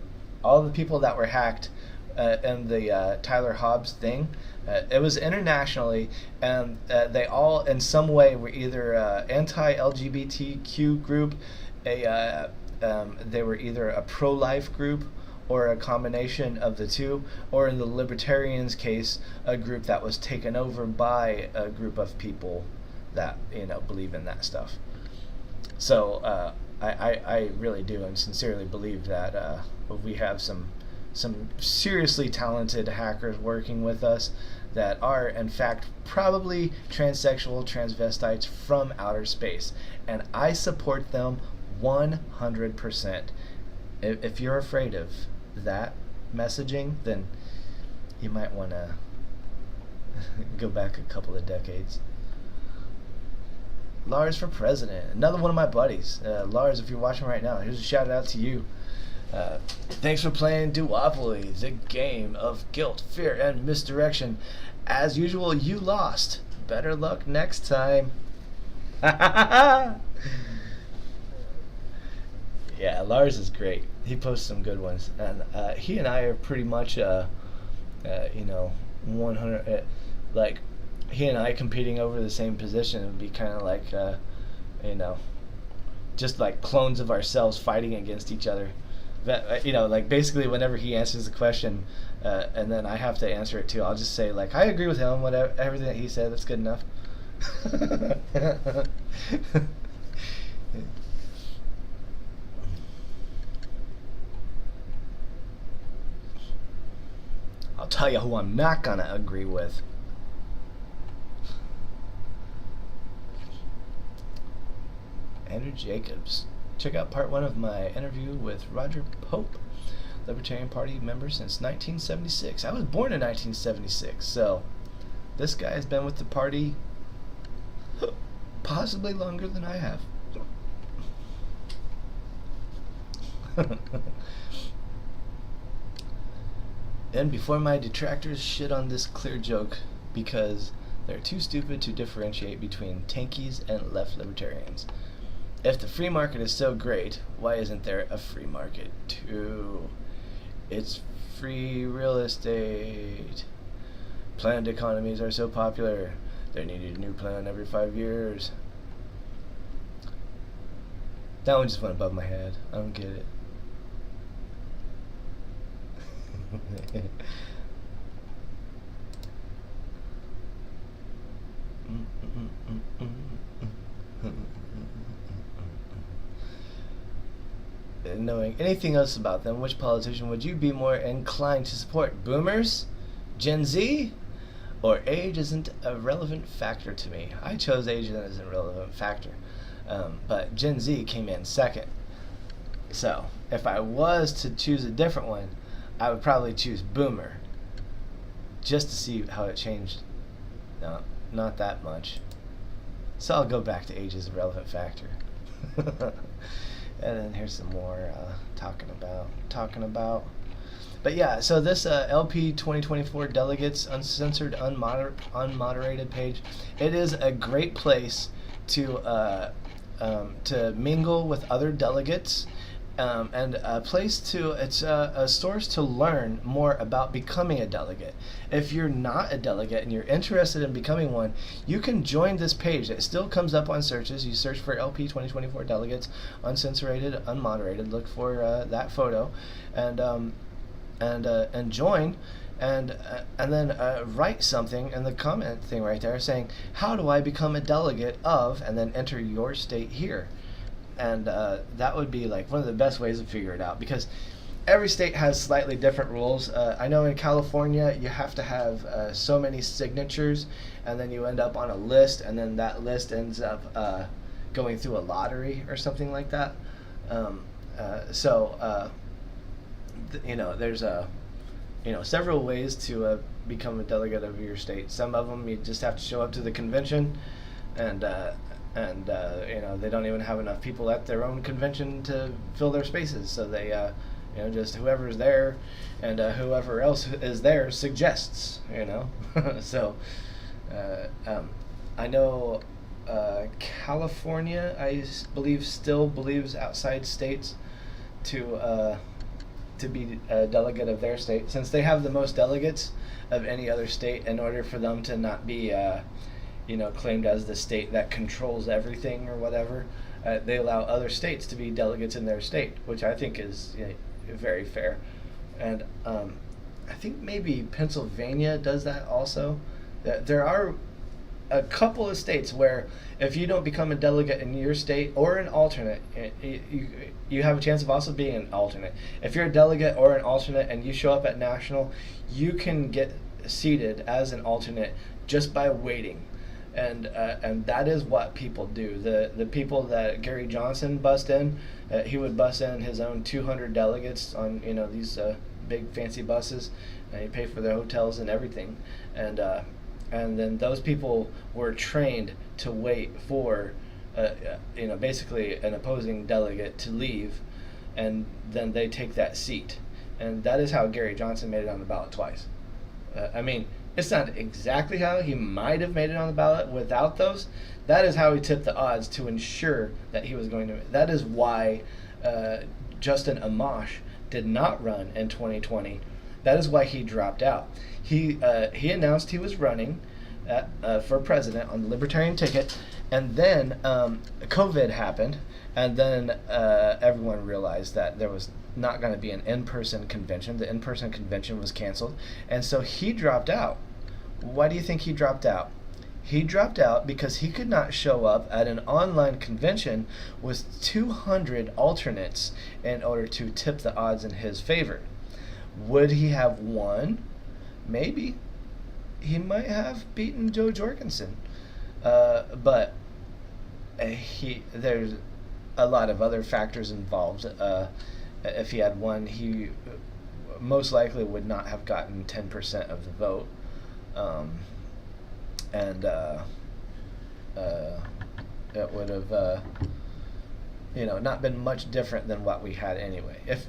S1: people that were hacked in the Tyler Hobbs thing. It was internationally, and they all in some way were either anti-LGBTQ group, they were either a pro-life group or a combination of the two, or in the libertarians' case, a group that was taken over by a group of people that believe in that stuff. So I really do and sincerely believe that we have some seriously talented hackers working with us that are in fact probably transsexual transvestites from outer space, and I support them 100%. If you're afraid of that messaging, then you might want to go back a couple of decades. Lars for president, another one of my buddies. Lars, if you're watching right now, here's a shout out to you. Thanks for playing Duopoly, the game of guilt, fear, and misdirection. As usual, you lost. Better luck next time. Yeah, Lars is great. He posts some good ones, and he and I are pretty much, 100. Like, he and I competing over the same position would be kind of like, just like clones of ourselves fighting against each other. That, like basically whenever he answers the question, and then I have to answer it too, I'll just say like, I agree with him. Whatever, everything that he said, that's good enough. I'll tell you who I'm not gonna agree with. Andrew Jacobs. Check out part 1 of my interview with Roger Pope, Libertarian Party member since 1976. I was born in 1976, so this guy has been with the party possibly longer than I have. And before my detractors shit on this clear joke because they're too stupid to differentiate between tankies and left libertarians. If the free market is so great, why isn't there a free market too? It's free real estate. Planned economies are so popular. They needed a new plan every 5 years. That one just went above my head. I don't get it. Knowing anything else about them, which politician would you be more inclined to support? Boomers? Gen Z? Or age isn't a relevant factor to me? I chose age as a relevant factor. But Gen Z came in second. So, if I was to choose a different one, I would probably choose Boomer. Just to see how it changed. No, not that much. So I'll go back to age as a relevant factor. And then here's some more talking about But yeah, so this LP 2024 Delegates Uncensored Unmoderated page, it is a great place to mingle with other delegates, and a place to it's a source to learn more about becoming a delegate. If you're not a delegate and you're interested in becoming one, you can join this page. It still comes up on searches. You search for LP 2024 Delegates Uncensored Unmoderated. Look for that photo, and join, and then write something in the comment thing right there saying, how do I become a delegate of, and then enter your state here. And that would be like one of the best ways to figure it out, because every state has slightly different rules. I know in California you have to have so many signatures, and then you end up on a list, and then that list ends up going through a lottery or something like that. There's several ways to become a delegate of your state. Some of them you just have to show up to the convention, and they don't even have enough people at their own convention to fill their spaces, so they just whoever's there, and whoever else is there suggests. So I know California, I believe, still believes outside states to be a delegate of their state, since they have the most delegates of any other state. In order for them to not be claimed as the state that controls everything or whatever, they allow other states to be delegates in their state, which I think is very fair. And I think maybe Pennsylvania does that also. There are a couple of states where if you don't become a delegate in your state or an alternate, you have a chance of also being an alternate. If you're a delegate or an alternate and you show up at national, you can get seated as an alternate just by waiting. And that is what people do. The people that Gary Johnson bussed in, he would bus in his own 200 delegates on these big fancy buses, and he'd pay for their hotels and everything, and then those people were trained to wait for basically an opposing delegate to leave, and then they take that seat. And that is how Gary Johnson made it on the ballot twice. It's not exactly how he might have made it on the ballot without those. That is how he tipped the odds to ensure that he was going to. That is why Justin Amash did not run in 2020. That is why he dropped out. He announced he was running for president on the Libertarian ticket, and then COVID happened, and then everyone realized that there was not going to be an in-person convention. The in-person convention was canceled, and so he dropped out. Why do you think he dropped out? He dropped out because he could not show up at an online convention with 200 alternates in order to tip the odds in his favor. Would he have won? Maybe. He might have beaten Joe Jorgensen. But there's a lot of other factors involved. If he had won, he most likely would not have gotten 10% of the vote. It would have, not been much different than what we had anyway. If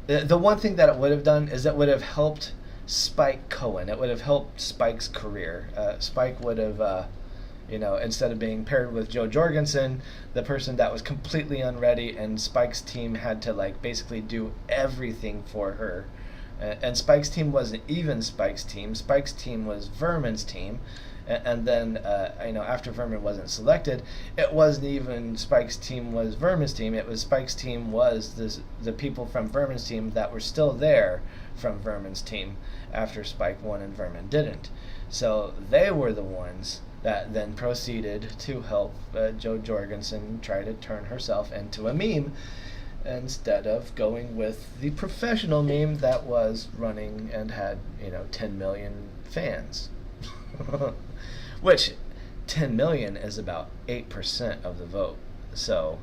S1: the one thing that it would have done is it would have helped Spike Cohen. It would have helped Spike's career. Spike would have, instead of being paired with Joe Jorgensen, the person that was completely unready, and Spike's team had to basically do everything for her. And Spike's team wasn't even Spike's team. Spike's team was Vermin's team. And then, after Vermin wasn't selected, it wasn't even Spike's team was Vermin's team. It was Spike's team was the people from Vermin's team that were still there from Vermin's team after Spike won and Vermin didn't. So they were the ones that then proceeded to help Joe Jorgensen try to turn herself into a meme, instead of going with the professional meme that was running and had 10 million fans. Which 10 million is about 8% of the vote. So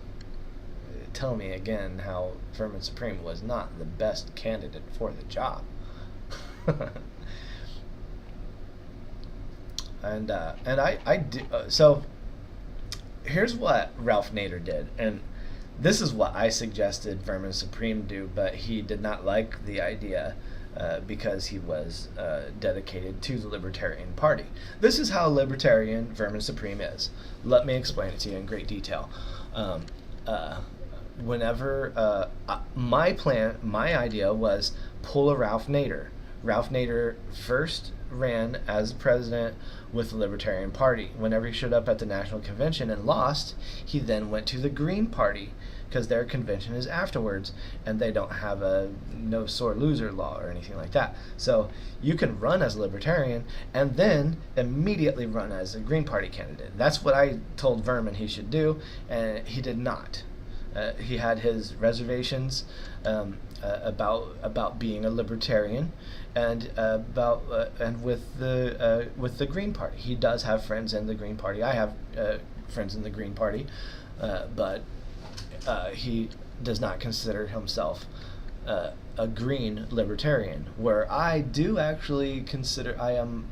S1: tell me again how Vermin Supreme was not the best candidate for the job. And I do. So here's what Ralph Nader did, and This is what I suggested Vermin Supreme do, but he did not like the idea because he was dedicated to the Libertarian Party. This is how libertarian Vermin Supreme is. Let me explain it to you in great detail. Um, my idea was pull a Ralph Nader. Ralph Nader first ran as president with the Libertarian Party. Whenever he showed up at the National Convention and lost, he then went to the Green Party because their convention is afterwards and they don't have a no sore loser law or anything like that. So you can run as a Libertarian and then immediately run as a Green Party candidate. That's what I told Vermin he should do, and he did not. He had his reservations about being a libertarian, and with the Green Party. He does have friends in the Green Party. I have friends in the Green Party, but he does not consider himself a green libertarian. Where I do actually consider I am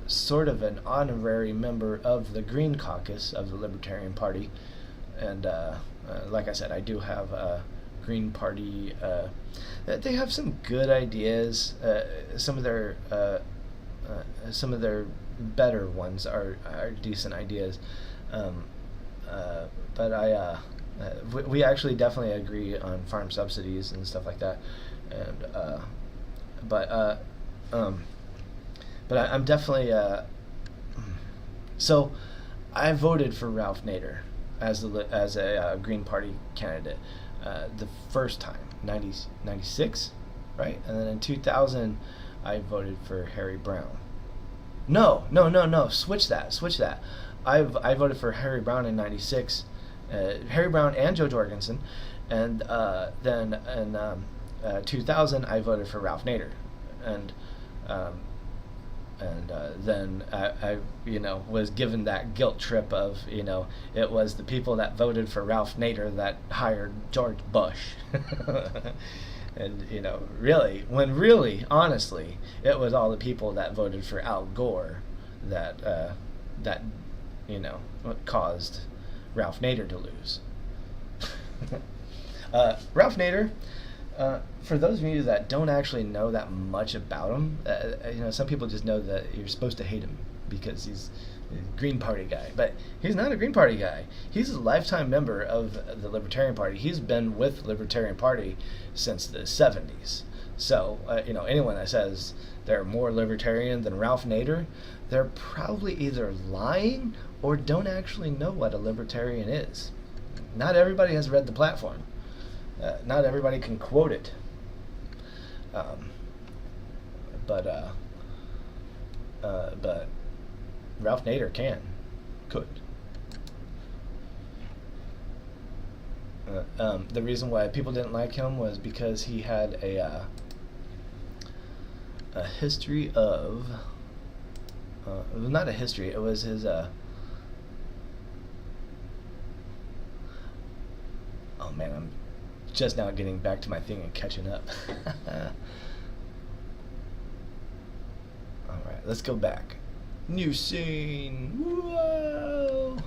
S1: sort of an honorary member of the Green Caucus of the Libertarian Party. And like I said, I do have a Green Party. They have some good ideas. Some of their better ones are decent ideas. But we actually definitely agree on farm subsidies and stuff like that. And but I'm definitely so I voted for Ralph Nader as a Green Party candidate the first time, 96, right? And then in 2000, I voted for Harry Brown. No, switch that. I voted for Harry Brown in 96, Harry Brown and Joe Jorgensen, and then in 2000, I voted for Ralph Nader, and then I was given that guilt trip of it was the people that voted for Ralph Nader that hired George Bush. And really honestly it was all the people that voted for Al Gore that caused Ralph Nader to lose. Ralph Nader, for those of you that don't actually know that much about him, some people just know that you're supposed to hate him because he's a Green Party guy. But he's not a Green Party guy. He's a lifetime member of the Libertarian Party. He's been with the Libertarian Party since the 70s. So, anyone that says they're more libertarian than Ralph Nader, they're probably either lying or don't actually know what a libertarian is. Not everybody has read the platform. Not everybody can quote it. But Ralph Nader could. The reason why people didn't like him was because he had a history of not a history. It was his oh man, I'm just now getting back to my thing and catching up. All right, let's go back. New scene. Whoa.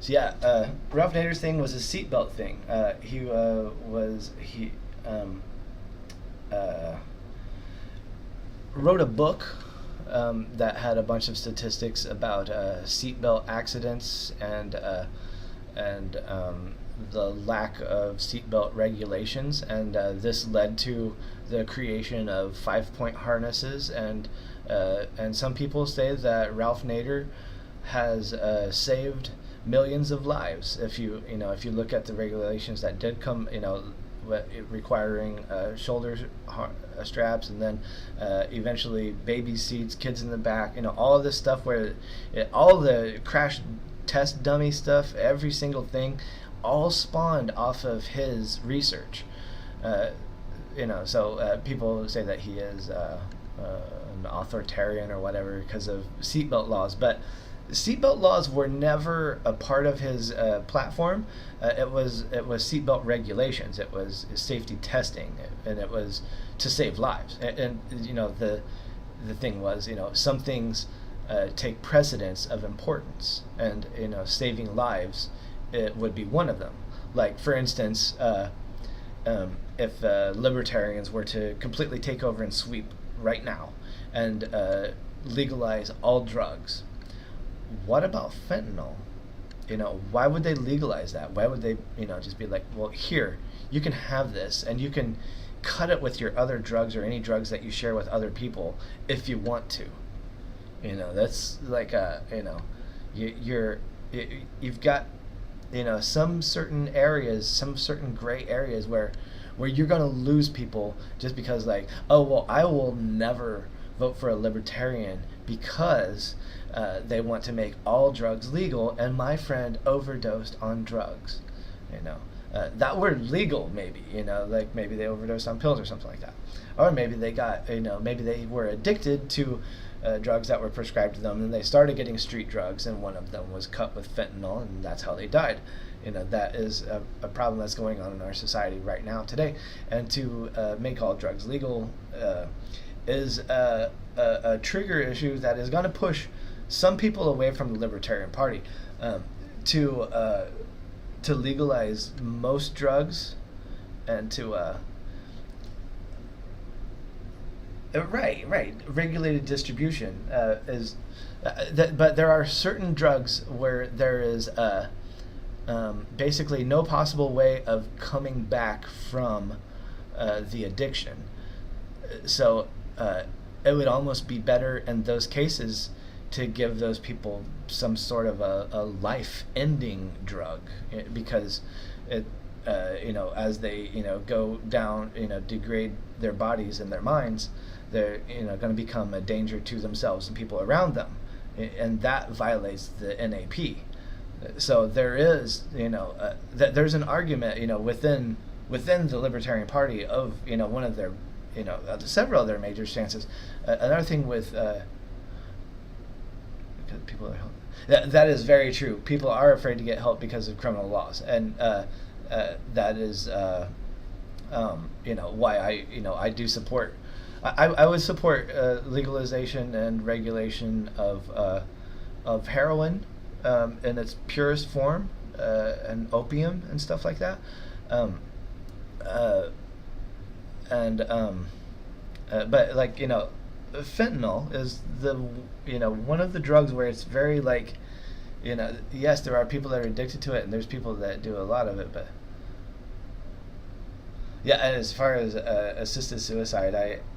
S1: So yeah, Ralph Nader's thing was a seatbelt thing. He wrote a book that had a bunch of statistics about seatbelt accidents and the lack of seatbelt regulations, and this led to the creation of 5-point harnesses, and some people say that Ralph Nader has saved millions of lives. If you look at the regulations that did come, requiring shoulder straps, and then eventually baby seats, kids in the back, all of this stuff where all the crash test dummy stuff, every single thing, all spawned off of his research. So people say that he is an authoritarian or whatever because of seatbelt laws, but seatbelt laws were never a part of his platform. It was seatbelt regulations. It was safety testing, and it was to save lives. And the thing was, some things take precedence of importance, and saving lives, it would be one of them. Like, for instance, if libertarians were to completely take over and sweep right now and legalize all drugs, what about fentanyl? Why would they legalize that? Why would they, just be like, well, here, you can have this, and you can cut it with your other drugs or any drugs that you share with other people if you want to. That's like you've got some certain areas, some certain gray areas where you're going to lose people just because, like, oh, well, I will never vote for a libertarian because they want to make all drugs legal, and my friend overdosed on drugs. That word legal, maybe, like maybe they overdosed on pills or something like that. Or maybe they got, maybe they were addicted to drugs that were prescribed to them, and they started getting street drugs, and one of them was cut with fentanyl, and that's how they died. That is a problem that's going on in our society right now today. And to make all drugs legal is a trigger issue that is going to push some people away from the Libertarian Party. To legalize most drugs, and to regulated distribution is but there are certain drugs where there is basically no possible way of coming back from the addiction. So it would almost be better in those cases to give those people some sort of a life-ending drug, because it, as they, go down, degrade their bodies and their minds, they're, going to become a danger to themselves and people around them, and that violates the NAP. So there is, there's an argument, within the Libertarian Party of, one of their, several of their major stances. Another thing with people are help. That is very true. People are afraid to get help because of criminal laws, and that is why I do support. I would support legalization and regulation of heroin in its purest form, and opium and stuff like that, but like fentanyl is the one of the drugs where it's very like yes, there are people that are addicted to it, and there's people that do a lot of it, but yeah. And as far as assisted suicide,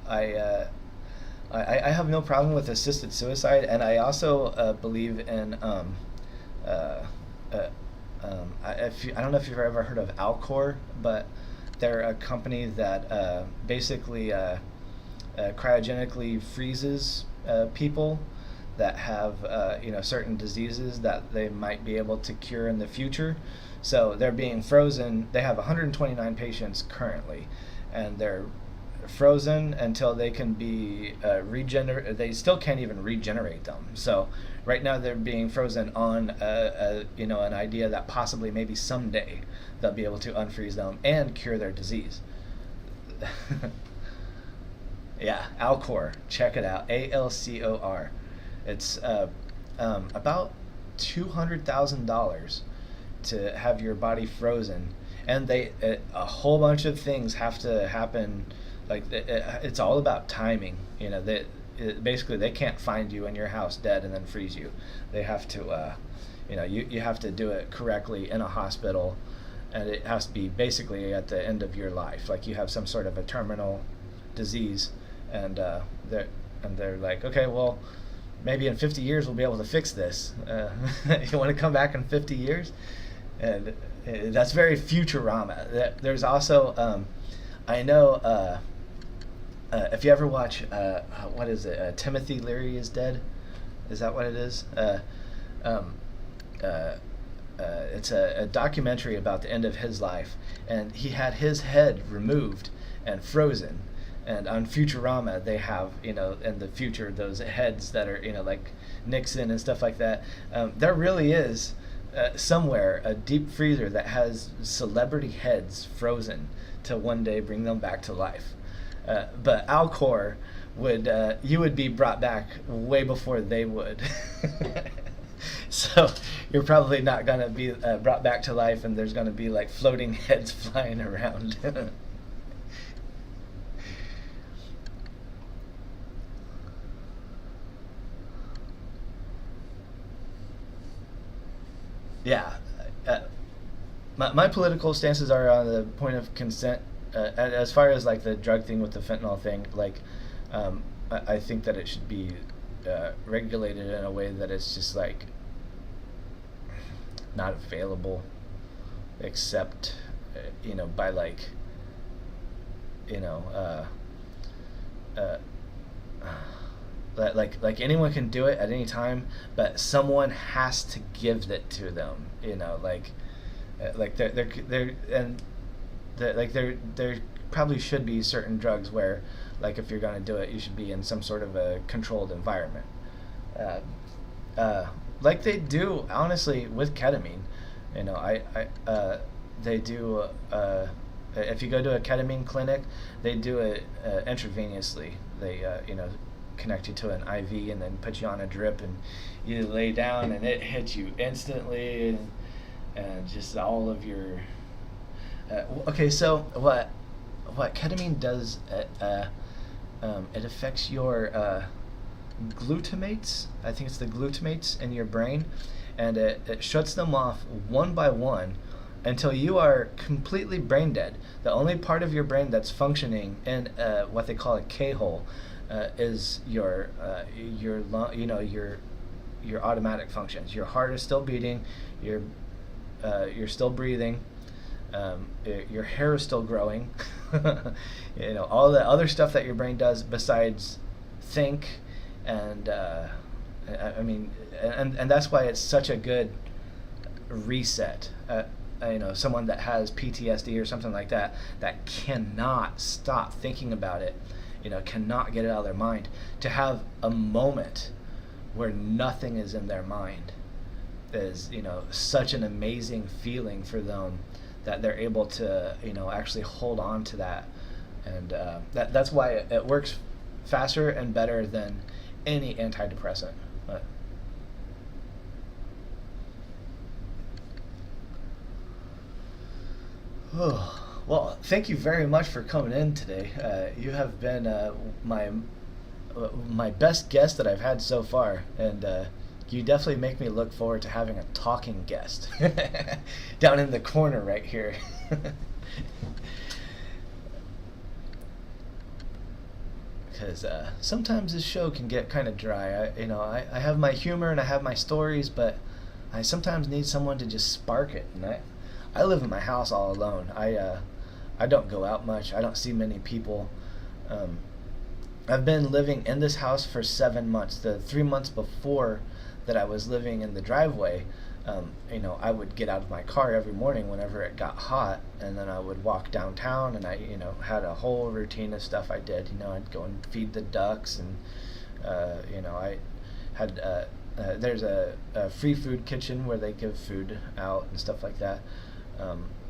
S1: I have no problem with assisted suicide, and I also believe in I don't know if you've ever heard of Alcor, but they're a company that basically cryogenically freezes people that have certain diseases that they might be able to cure in the future. So they're being frozen. They have 129 patients currently, and they're frozen until they can be they still can't even regenerate them. So right now they're being frozen on an idea that possibly maybe someday they'll be able to unfreeze them and cure their disease. Yeah, Alcor. Check it out. ALCOR. It's about $200,000 to have your body frozen, and a whole bunch of things have to happen. Like it's all about timing. Basically they can't find you in your house dead and then freeze you. They have to, you have to do it correctly in a hospital, and it has to be basically at the end of your life. Like you have some sort of a terminal disease, and they're like, okay, well, maybe in 50 years we'll be able to fix this. You want to come back in 50 years? And that's very Futurama. There's also, I know, if you ever watch, what is it? Timothy Leary is Dead? Is that what it is? It's a documentary about the end of his life, and he had his head removed and frozen. And on Futurama, they have, in the future, those heads that are, like Nixon and stuff like that. There really is somewhere a deep freezer that has celebrity heads frozen to one day bring them back to life. But Alcor would you would be brought back way before they would. So you're probably not gonna be brought back to life, and there's gonna be like floating heads flying around. Yeah. Uh, my political stances are on the point of consent. As far as like the drug thing with the fentanyl thing, like I think that it should be regulated in a way that it's just like not available except by like you know uh, like anyone can do it at any time, but someone has to give it to them. Like they're and like there probably should be certain drugs where, like, if you're gonna do it, you should be in some sort of a controlled environment, uh, like they do honestly with ketamine. They do. If you go to a ketamine clinic, they do it intravenously. They connect you to an IV and then put you on a drip, and you lay down and it hits you instantly, and just all of your okay. So what ketamine does, it affects your glutamates. I think it's the glutamates in your brain, and it shuts them off one by one until you are completely brain dead. The only part of your brain that's functioning in what they call a K-hole is your your automatic functions. Your heart is still beating, you're still breathing, your hair is still growing. All the other stuff that your brain does besides think, and I mean, and that's why it's such a good reset. Someone that has PTSD or something like that cannot stop thinking about it, cannot get it out of their mind, to have a moment where nothing is in their mind is, such an amazing feeling for them, that they're able to, actually hold on to that. And that's why it works faster and better than any antidepressant. But well, thank you very much for coming in today. You have been my best guest that I've had so far, and you definitely make me look forward to having a talking guest down in the corner right here. Because sometimes this show can get kind of dry. I have my humor and I have my stories, but I sometimes need someone to just spark it. And I live in my house all alone. I don't go out much. I don't see many people. I've been living in this house for 7 months. The 3 months before that I was living in the driveway, I would get out of my car every morning whenever it got hot, and then I would walk downtown, and I had a whole routine of stuff I did. I'd go and feed the ducks, and I had there's a free food kitchen where they give food out and stuff like that.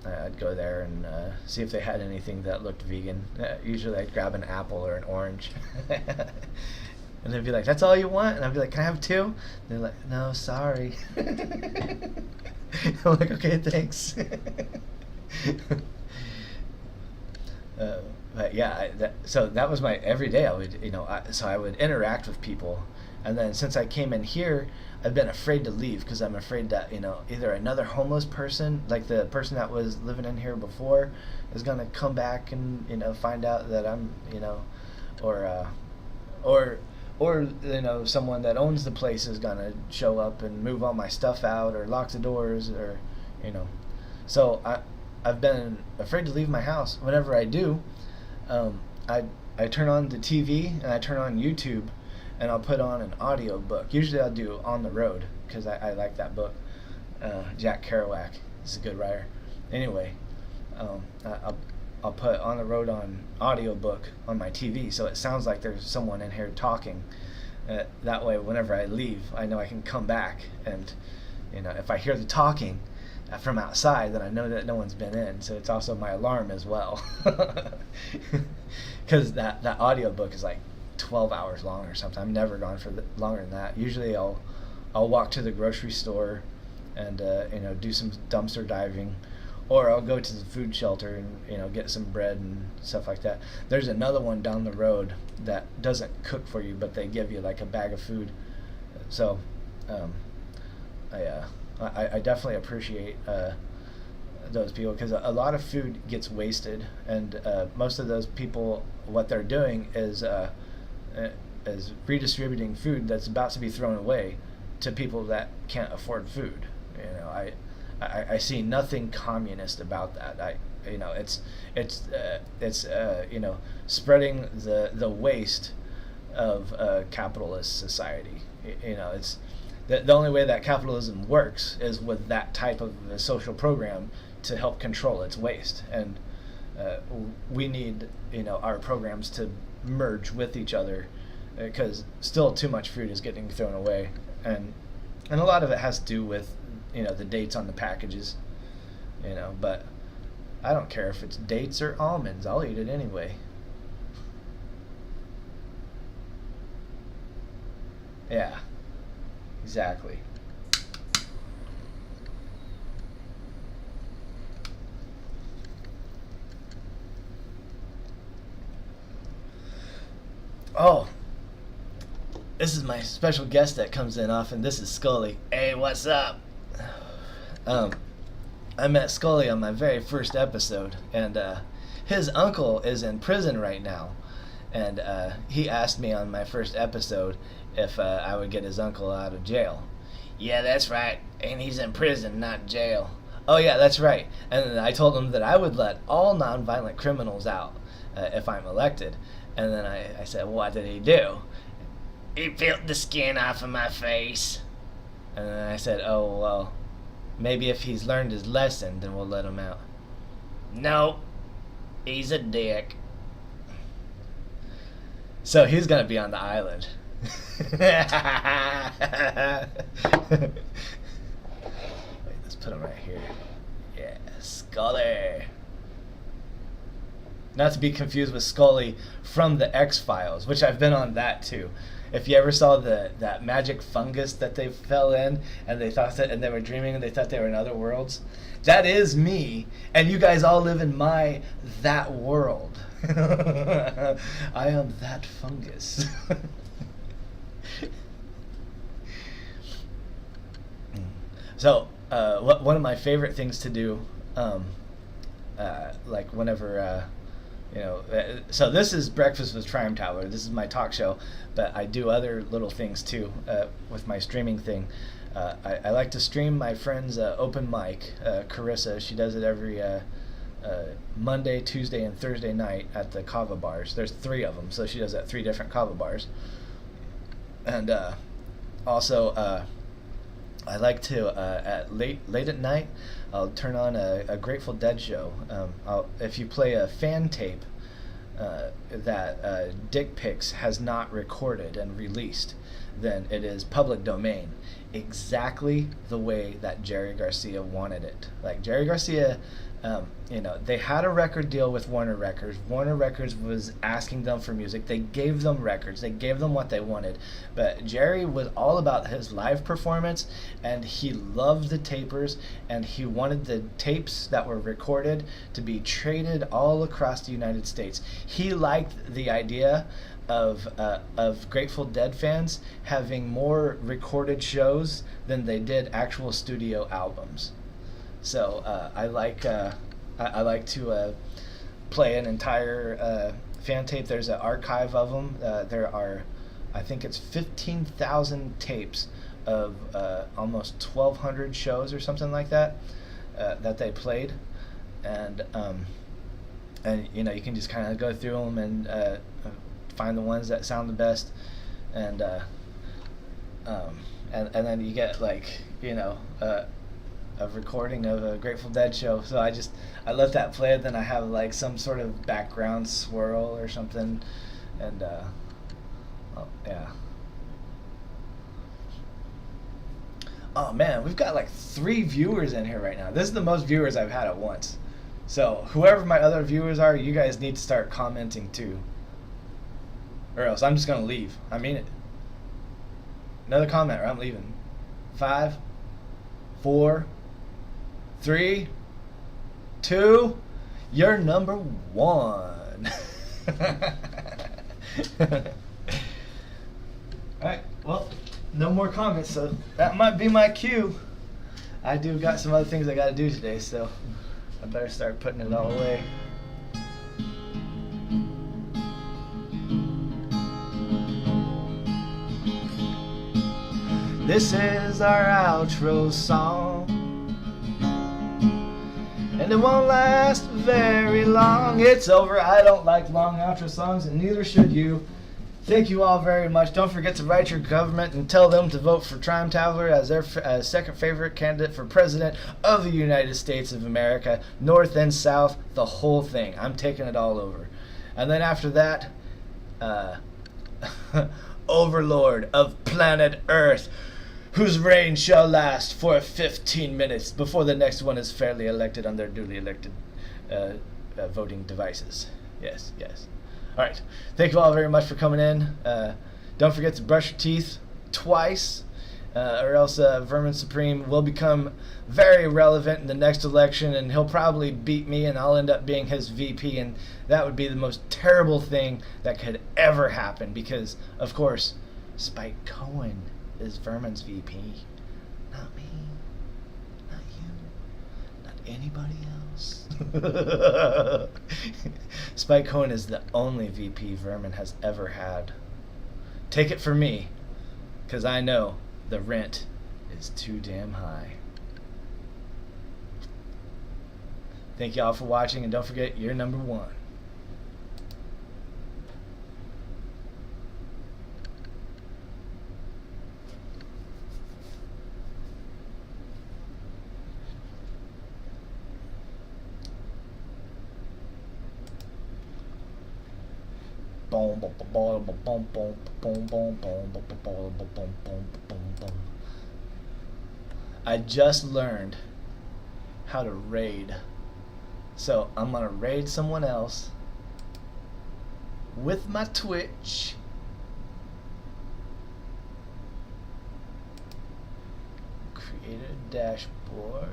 S1: I'd go there and see if they had anything that looked vegan. Usually I'd grab an apple or an orange. And they'd be like, "That's all you want?" And I'd be like, "Can I have two?" And they're like, "No, sorry." I'm like, "Okay, thanks." But yeah, so that was my everyday. I would, so I would interact with people, and then since I came in here, I've been afraid to leave because I'm afraid that either another homeless person, like the person that was living in here before, is gonna come back and find out that I'm or someone that owns the place is gonna show up and move all my stuff out or lock the doors, or so I've been afraid to leave my house. Whenever I do, I turn on the TV and I turn on YouTube, and I'll put on an audio book. Usually I'll do On the Road because I like that book. Jack Kerouac is a good writer. Anyway, I'll put On the Road on audio book on my TV, so it sounds like there's someone in here talking. That way, whenever I leave, I know I can come back, and if I hear the talking, from outside, then I know that no one's been in. So it's also my alarm as well, because that audiobook is like 12 hours long or something. I've never gone for longer than that. Usually I'll walk to the grocery store and do some dumpster diving, or I'll go to the food shelter and get some bread and stuff like that. There's another one down the road that doesn't cook for you, but they give you like a bag of food. So I definitely appreciate those people, because a lot of food gets wasted, and most of those people, what they're doing is redistributing food that's about to be thrown away to people that can't afford food. I see nothing communist about that. It's spreading the waste of capitalist society. It's the only way that capitalism works is with that type of a social program to help control its waste, and we need our programs to merge with each other, because still too much food is getting thrown away, and a lot of it has to do with the dates on the packages, but I don't care if it's dates or almonds, I'll eat it anyway. Yeah, exactly. Oh, this is my special guest that comes in often. This is Scully. Hey, what's up? I met Scully on my very first episode, and his uncle is in prison right now, and he asked me on my first episode if I would get his uncle out of jail. Yeah, that's right, and he's in prison, not jail. Oh yeah, that's right. And then I told him that I would let all nonviolent criminals out if I'm elected. And then I said, what did he do? He peeled the skin off of my face. And then I said, oh, well, maybe if he's learned his lesson, then we'll let him out. No, he's a dick. So he's going to be on the island. Wait, let's put him right here. Yeah, Scully. Not to be confused with Scully from the X-Files, which I've been on that too. If you ever saw that magic fungus that they fell in, and they thought that, and they were dreaming, and they thought they were in other worlds, that is me, and you guys all live in that world. I am that fungus. So, one of my favorite things to do, like whenever. So this is Breakfast with Trime Taveler. This is my talk show, but I do other little things too with my streaming thing. I like to stream my friend's open mic, Carissa. She does it every Monday, Tuesday, and Thursday night at the Kava bars. There's 3 of them, so she does it at 3 different Kava bars. And also, I like to at late at night, I'll turn on a Grateful Dead show. If you play a fan tape that Dick Pics has not recorded and released, then it is public domain, exactly the way that Jerry Garcia wanted it. Like Jerry Garcia, they had a record deal with Warner Records. Warner Records was asking them for music. They gave them records. They gave them what they wanted. But Jerry was all about his live performance, and he loved the tapers, and he wanted the tapes that were recorded to be traded all across the United States. He liked the idea of Grateful Dead fans having more recorded shows than they did actual studio albums. So I like to play an entire fan tape. There's an archive of them. There are, I think it's 15,000 tapes of almost 1,200 shows or something like that that they played, and you can just kind of go through them and find the ones that sound the best, and then you get a recording of a Grateful Dead show. So I let that play, then I have like some sort of background swirl or something, and yeah. Oh man, we've got like 3 viewers in here right now. This is the most viewers I've had at once. So whoever my other viewers are, you guys need to start commenting too. Or else I'm just gonna leave. I mean it. Another comment or I'm leaving. 5, 4, 3, 2, you're number 1. Alright, well, no more comments, so that might be my cue. I do got some other things I gotta do today, so I better start putting it all away. This is our outro song, and it won't last very long. It's over. I don't like long outro songs, and neither should you. Thank you all very much. Don't forget to write your government and tell them to vote for Trime Taveler as their second favorite candidate for president of the United States of America, North and South, the whole thing. I'm taking it all over. And then after that, Overlord of planet Earth, whose reign shall last for 15 minutes before the next one is fairly elected on their duly elected voting devices. Yes, yes. All right. Thank you all very much for coming in. Don't forget to brush your teeth twice, or else Vermin Supreme will become very relevant in the next election, and he'll probably beat me, and I'll end up being his VP, and that would be the most terrible thing that could ever happen because, of course, Spike Cohen is Vermin's VP. Not me. Not you. Not anybody else. Spike Cohen is the only VP Vermin has ever had. Take it from me, because I know the rent is too damn high. Thank y'all for watching, and don't forget, you're number 1. I just learned how to raid, so I'm gonna raid someone else with my Twitch. Create a dashboard.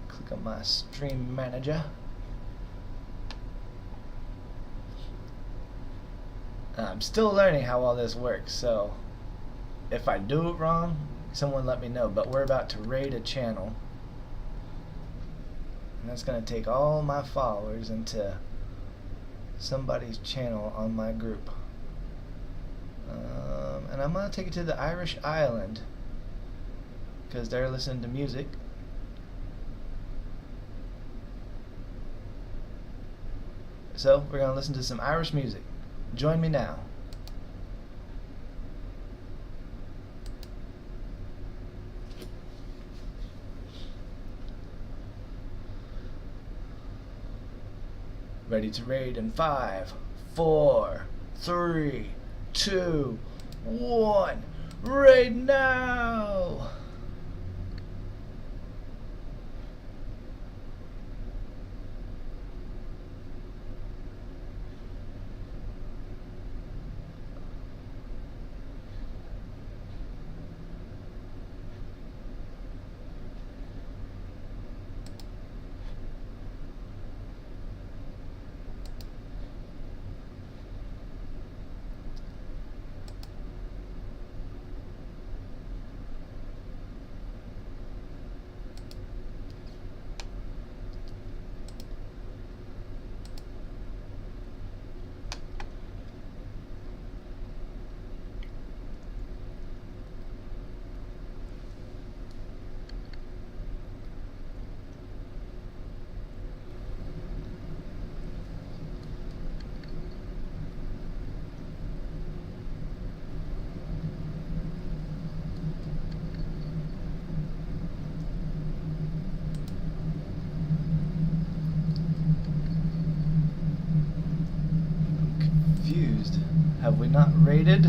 S1: Click on my stream manager. I'm still learning how all this works, so if I do it wrong, someone let me know. But we're about to raid a channel, and that's going to take all my followers into somebody's channel on my group. And I'm going to take it to the Irish Island because they're listening to music. So we're going to listen to some Irish music. Join me now. Ready to raid in 5, 4, 3, 2, 1. Raid now! Have we not raided?